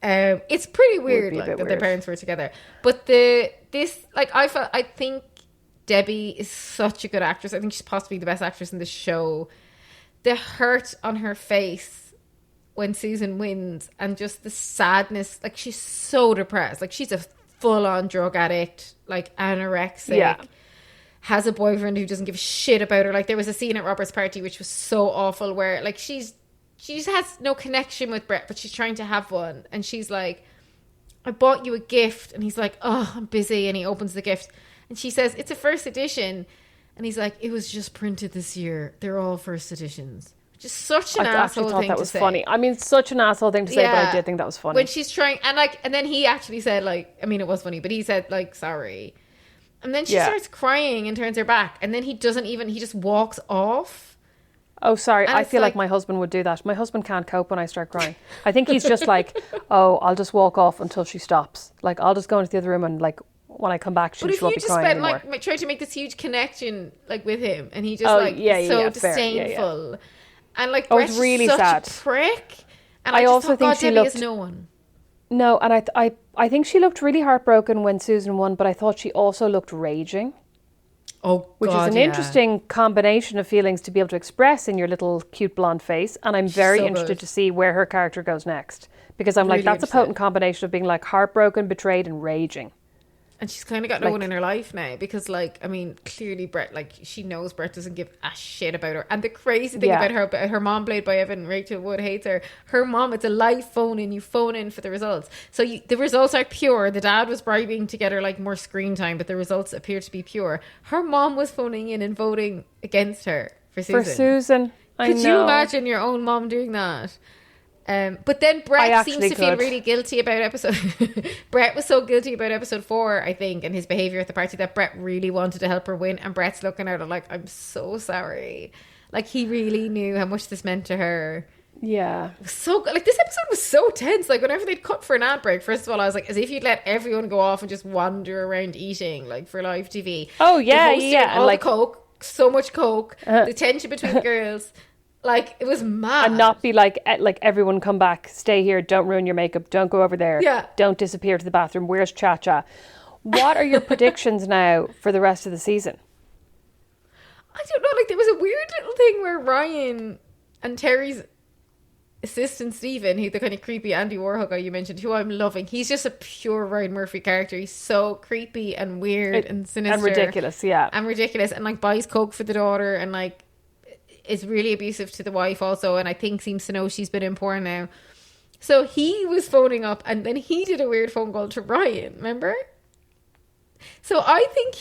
It's pretty weird, like, that their parents were together. But I think Debbie is such a good actress. I think she's possibly the best actress in the show. The hurt on her face when Susan wins and just the sadness, like, she's so depressed. Like, she's a full-on drug addict, like, anorexic, has a boyfriend who doesn't give a shit about her. Like, there was a scene at Robert's party which was so awful where, like, she has no connection with Brett, but she's trying to have one, and she's like, I bought you a gift, and he's like, oh, I'm busy, and he opens the gift, and she says, it's a first edition, and he's like, it was just printed this year, they're all first editions. Just such an asshole thing to say. I thought that was funny. I mean, such an asshole thing to say, but I did think that was funny. When she's trying, and then he actually said, like, I mean, it was funny, but he said, like, sorry. And then she starts crying and turns her back, and then he just walks off. Oh, sorry. I feel like my husband would do that. My husband can't cope when I start crying. I think he's just like, oh, I'll just walk off until she stops. Like, I'll just go into the other room and, like, when I come back, she won't be crying anymore. But if you just like, try to make this huge connection, like, with him, and he just, disdainful. And, like, Brett's really such sad. a prick. And I also thought, think God, she Debbie looked... is no one. No, and I think she looked really heartbroken when Susan won, but I thought she also looked raging. Oh, God, which is an interesting combination of feelings to be able to express in your little cute blonde face. And I'm very interested to see where her character goes next. Because I'm like, that's a potent combination of being, like, heartbroken, betrayed, and raging. And she's kind of got no one in her life now because, like, I mean, clearly Brett, like, she knows Brett doesn't give a shit about her. And the crazy thing about her mom, played by Evan Rachel Wood, hates her. Her mom, it's a live phone in. You phone in for the results. So the results are pure. The dad was bribing to get her, like, more screen time, but the results appear to be pure. Her mom was phoning in and voting against her for Susan. Could you imagine your own mom doing that? But then Brett seems to feel really guilty about episode. Brett was so guilty about episode 4, I think, and his behavior at the party that Brett really wanted to help her win. And Brett's looking at her like, I'm so sorry. Like, he really knew how much this meant to her. Yeah. It was so good. Like, this episode was so tense. Like, whenever they'd cut for an ad break, first of all, I was like, as if you'd let everyone go off and just wander around eating, like, for live TV. Oh, yeah, yeah. And, like, Coke, so much Coke, the tension between the girls. Like, it was mad. And not be like everyone come back, stay here, don't ruin your makeup, don't go over there, don't disappear to the bathroom, where's Cha-Cha? What are your predictions now for the rest of the season? I don't know, like, there was a weird little thing where Ryan and Terry's assistant Stephen, who the kind of creepy Andy Warhol guy you mentioned, who I'm loving, he's just a pure Ryan Murphy character. He's so creepy and weird and sinister. And ridiculous, and, like, buys Coke for the daughter and, like, is really abusive to the wife also, and I think seems to know she's been in porn now. So he was phoning up, and then he did a weird phone call to Ryan, remember? So I think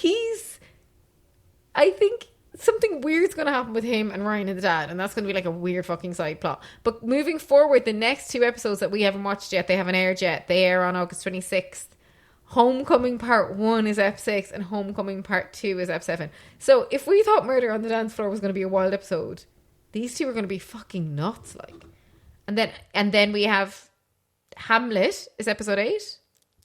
something weird's going to happen with him and Ryan and the dad, and that's going to be like a weird fucking side plot. But moving forward, the next 2 episodes that we haven't watched yet, they haven't aired yet. They air on August 26th. Homecoming Part 1 is Ep 6 and Homecoming Part 2 is Ep 7. So if we thought Murder on the Dance Floor was going to be a wild episode, these 2 are going to be fucking nuts, like. And then we have Hamlet is episode 8.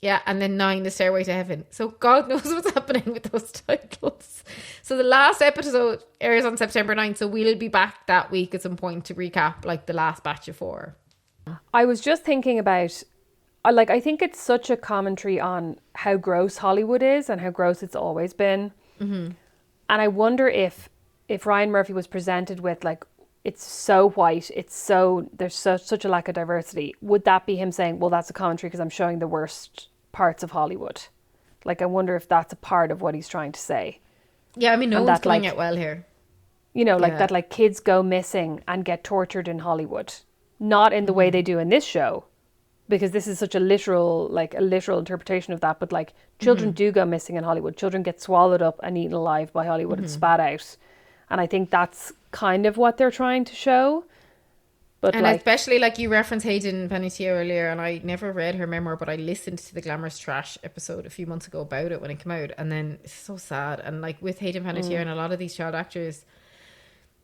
Yeah, and then 9, The Stairway to Heaven. So God knows what's happening with those titles. So the last episode airs on September 9th, so we'll be back that week at some point to recap, like, the last batch of 4. I was just thinking about, like, I think it's such a commentary on how gross Hollywood is and how gross it's always been. Mm-hmm. And I wonder if Ryan Murphy was presented with, like, it's so white, there's such a lack of diversity, would that be him saying, well, that's a commentary because I'm showing the worst parts of Hollywood. Like, I wonder if that's a part of what he's trying to say. Yeah, I mean, no And one's that, going like, out well here. You know, like Yeah. that, like, kids go missing and get tortured in Hollywood. Not in the way they do in this show, because this is such a literal interpretation of that. But, like, children do go missing in Hollywood. Children get swallowed up and eaten alive by Hollywood and spat out. And I think that's kind of what they're trying to show. But, And like, especially, like, you referenced Hayden Panettiere earlier, and I never read her memoir, but I listened to the Glamorous Trash episode a few months ago about it when it came out, and then it's so sad. And, like, with Hayden Panettiere and a lot of these child actors,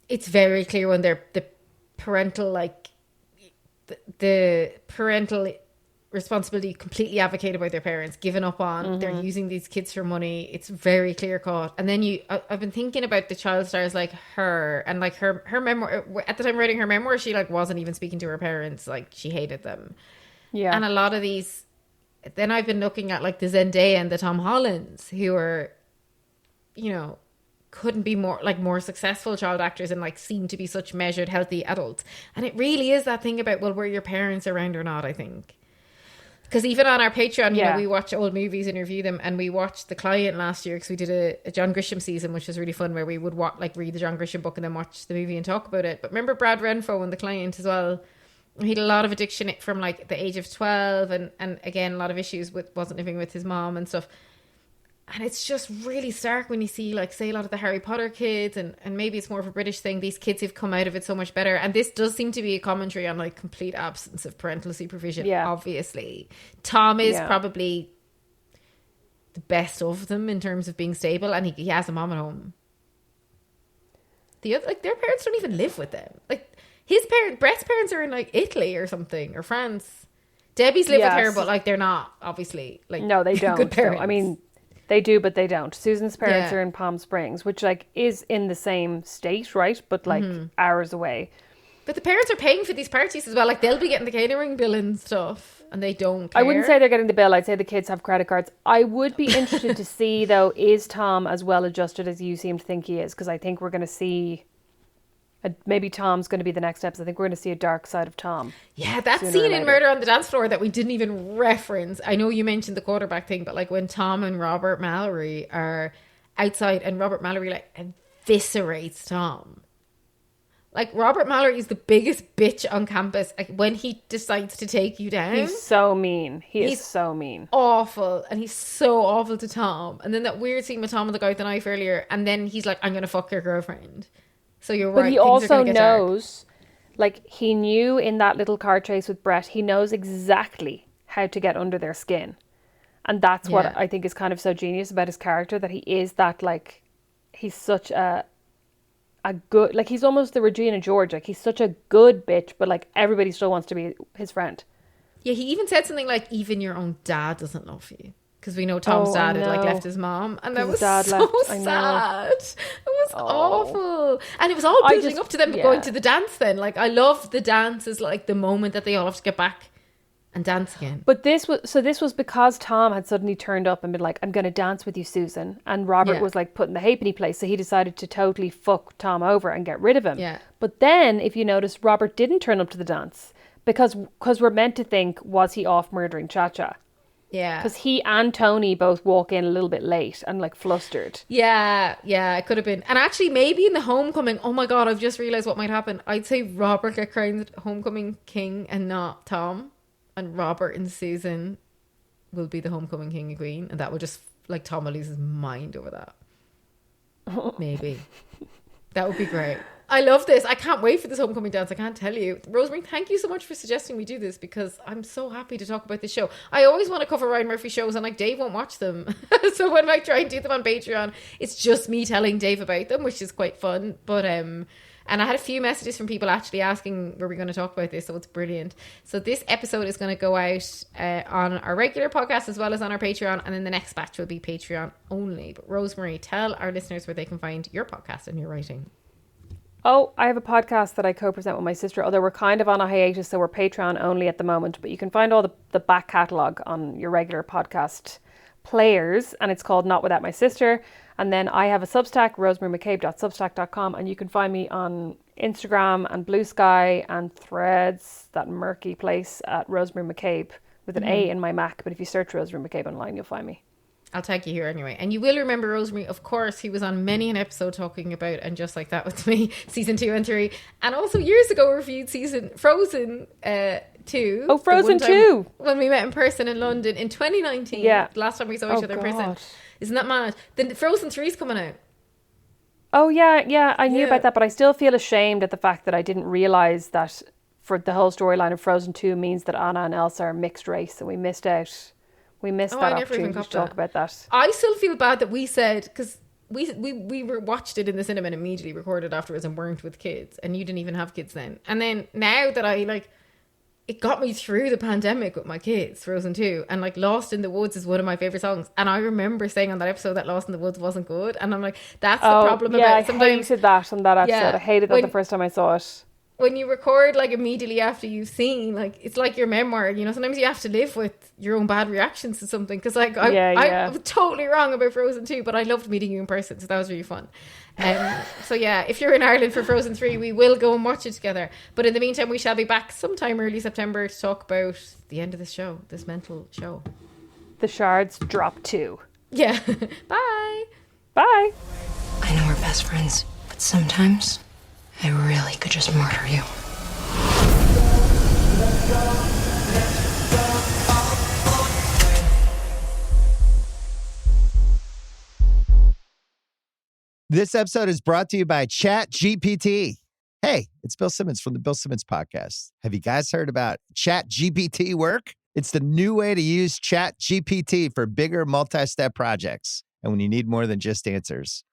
it's very clear when they're the parental, like, the parental responsibility completely advocated by their parents, given up on, they're using these kids for money. It's very clear cut. And then I've been thinking about the child stars like her, and like her memoir, at the time writing her memoir, she like wasn't even speaking to her parents, like she hated them. yeah. And a lot of these, then I've been looking at like the Zendaya and the Tom Hollands, who are, you know, couldn't be more successful child actors and like seem to be such measured, healthy adults. And it really is that thing about, well, were your parents around or not, I think. Because even on our Patreon, you know, we watch old movies and review them, and we watched The Client last year because we did a John Grisham season, which was really fun, where we would read the John Grisham book and then watch the movie and talk about it. But remember Brad Renfro in The Client as well? He had a lot of addiction from like the age of 12, and again, a lot of issues with wasn't living with his mom and stuff. And it's just really stark when you see, like, say, a lot of the Harry Potter kids, and maybe it's more of a British thing, these kids who've come out of it so much better. And this does seem to be a commentary on, like, complete absence of parental supervision, obviously. Tom is probably the best of them in terms of being stable, and he has a mom at home. The other, like, their parents don't even live with them. Like, Brett's parents are in, like, Italy or something, or France. Debbie's live with her, but, like, they're not, obviously, like, no, they don't. good parents. I mean, they do, but they don't. Susan's parents are in Palm Springs, which like is in the same state, right? But like hours away. But the parents are paying for these parties as well. Like, they'll be getting the catering bill and stuff, and they don't care. I wouldn't say they're getting the bill. I'd say the kids have credit cards. I would be interested to see, though, is Tom as well adjusted as you seem to think he is? Because I think we're going to see... maybe Tom's going to be the next episode. I think we're going to see a dark side of Tom. Yeah, that scene in Murder on the Dance Floor that we didn't even reference. I know you mentioned the quarterback thing, but like when Tom and Robert Mallory are outside and Robert Mallory like eviscerates Tom. Like, Robert Mallory is the biggest bitch on campus. Like, when he decides to take you down, he's so mean. He's so mean. Awful. And he's so awful to Tom. And then that weird scene with Tom and the guy with the knife earlier, and then he's like, I'm going to fuck your girlfriend. So you're right. But he also knows, like, he knew in that little car chase with Brett, he knows exactly how to get under their skin. And that's what I think is kind of so genius about his character, that he is that, like, he's such a good, like, he's almost the Regina George. Like, he's such a good bitch, but, like, everybody still wants to be his friend. Yeah, he even said something like, even your own dad doesn't love you. Because we know Tom's dad had like left his mom, and that was so sad. It was awful, and it was all building up to them going to the dance. Then, like, I love the dance as like the moment that they all have to get back and dance again. But this was because Tom had suddenly turned up and been like, "I'm going to dance with you, Susan," and Robert was like putting the halfpenny place, so he decided to totally fuck Tom over and get rid of him. Yeah. But then, if you notice, Robert didn't turn up to the dance because we're meant to think, was he off murdering Cha-Cha? Yeah. Because he and Tony both walk in a little bit late and like flustered. Yeah, it could have been. And actually, maybe in the homecoming, oh my God, I've just realised what might happen. I'd say Robert get crowned homecoming king and not Tom. And Robert and Susan will be the homecoming king and queen. And that will just, like, Tom will lose his mind over that. Maybe. That would be great. I love this. I can't wait for this homecoming dance. I can't tell you. Rosemary, thank you so much for suggesting we do this, because I'm so happy to talk about this show. I always want to cover Ryan Murphy shows, and like Dave won't watch them. So when I try and do them on Patreon, it's just me telling Dave about them, which is quite fun. But and I had a few messages from people actually asking, were we going to talk about this? So it's brilliant. So this episode is going to go out on our regular podcast as well as on our Patreon, and then the next batch will be Patreon only. But Rosemary, tell our listeners where they can find your podcast and your writing. Oh, I have a podcast that I co-present with my sister, although we're kind of on a hiatus, so we're Patreon only at the moment. But you can find all the back catalogue on your regular podcast players, and it's called Not Without My Sister. And then I have a Substack, rosemarymccabe.substack.com, and you can find me on Instagram and Blue Sky and Threads, that murky place, at Rosemary Mac Cabe with an A in my Mac. But if you search Rosemary Mac Cabe online, you'll find me. I'll tag you here anyway. And you will remember Rosemary, of course, he was on many an episode talking about And Just Like That With Me, season 2 and 3. And also years ago reviewed Frozen 2. Oh, Frozen 2! When we met in person in London in 2019. Yeah. Last time we saw each other in person. Isn't that mad? Then Frozen 3 is coming out. Oh, yeah, I knew about that, but I still feel ashamed at the fact that I didn't realise that for the whole storyline of Frozen 2 means that Anna and Elsa are mixed race, and we missed out. We missed that opportunity to talk about that. I still feel bad that we said, because we watched it in the cinema and immediately recorded afterwards and weren't with kids, and you didn't even have kids then. And then now that it got me through the pandemic with my kids, Frozen 2, and Lost in the Woods is one of my favourite songs. And I remember saying on that episode that Lost in the Woods wasn't good, and I'm like, that's the problem about it. Sometimes I hated that on that episode. Yeah, I hated that the first time I saw it. When you record immediately after you've seen, it's like your memoir, sometimes you have to live with your own bad reactions to something, because I was totally wrong about Frozen 2, but I loved meeting you in person, so that was really fun. So yeah, if you're in Ireland for Frozen 3, we will go and watch it together, but in the meantime we shall be back sometime early September to talk about the end of this show, this mental show. The Shards drop 2. Yeah. Bye. I know we're best friends, but sometimes I really could just murder you. This episode is brought to you by ChatGPT. Hey, it's Bill Simmons from the Bill Simmons Podcast. Have you guys heard about ChatGPT work? It's the new way to use ChatGPT for bigger multi-step projects. And when you need more than just answers,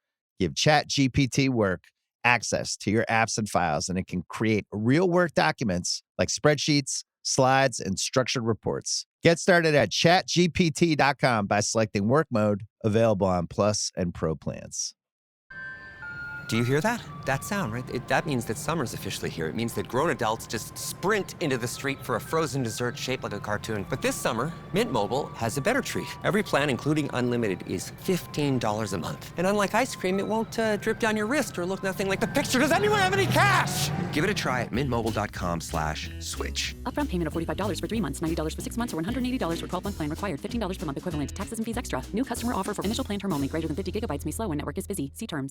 give ChatGPT work access to your apps and files, and it can create real work documents like spreadsheets, slides, and structured reports. Get started at chatgpt.com by selecting work mode, available on Plus and Pro plans. Do you hear that? That sound, right? That means that summer's officially here. It means that grown adults just sprint into the street for a frozen dessert shaped like a cartoon. But this summer, Mint Mobile has a better treat. Every plan, including unlimited, is $15 a month. And unlike ice cream, it won't drip down your wrist or look nothing like the picture. Does anyone have any cash? Give it a try at mintmobile.com/switch. Upfront payment of $45 for 3 months, $90 for 6 months, or $180 for 12-month plan required. $15 per month equivalent. Taxes and fees extra. New customer offer for initial plan term only. Greater than 50 gigabytes may slow when network is busy. See terms.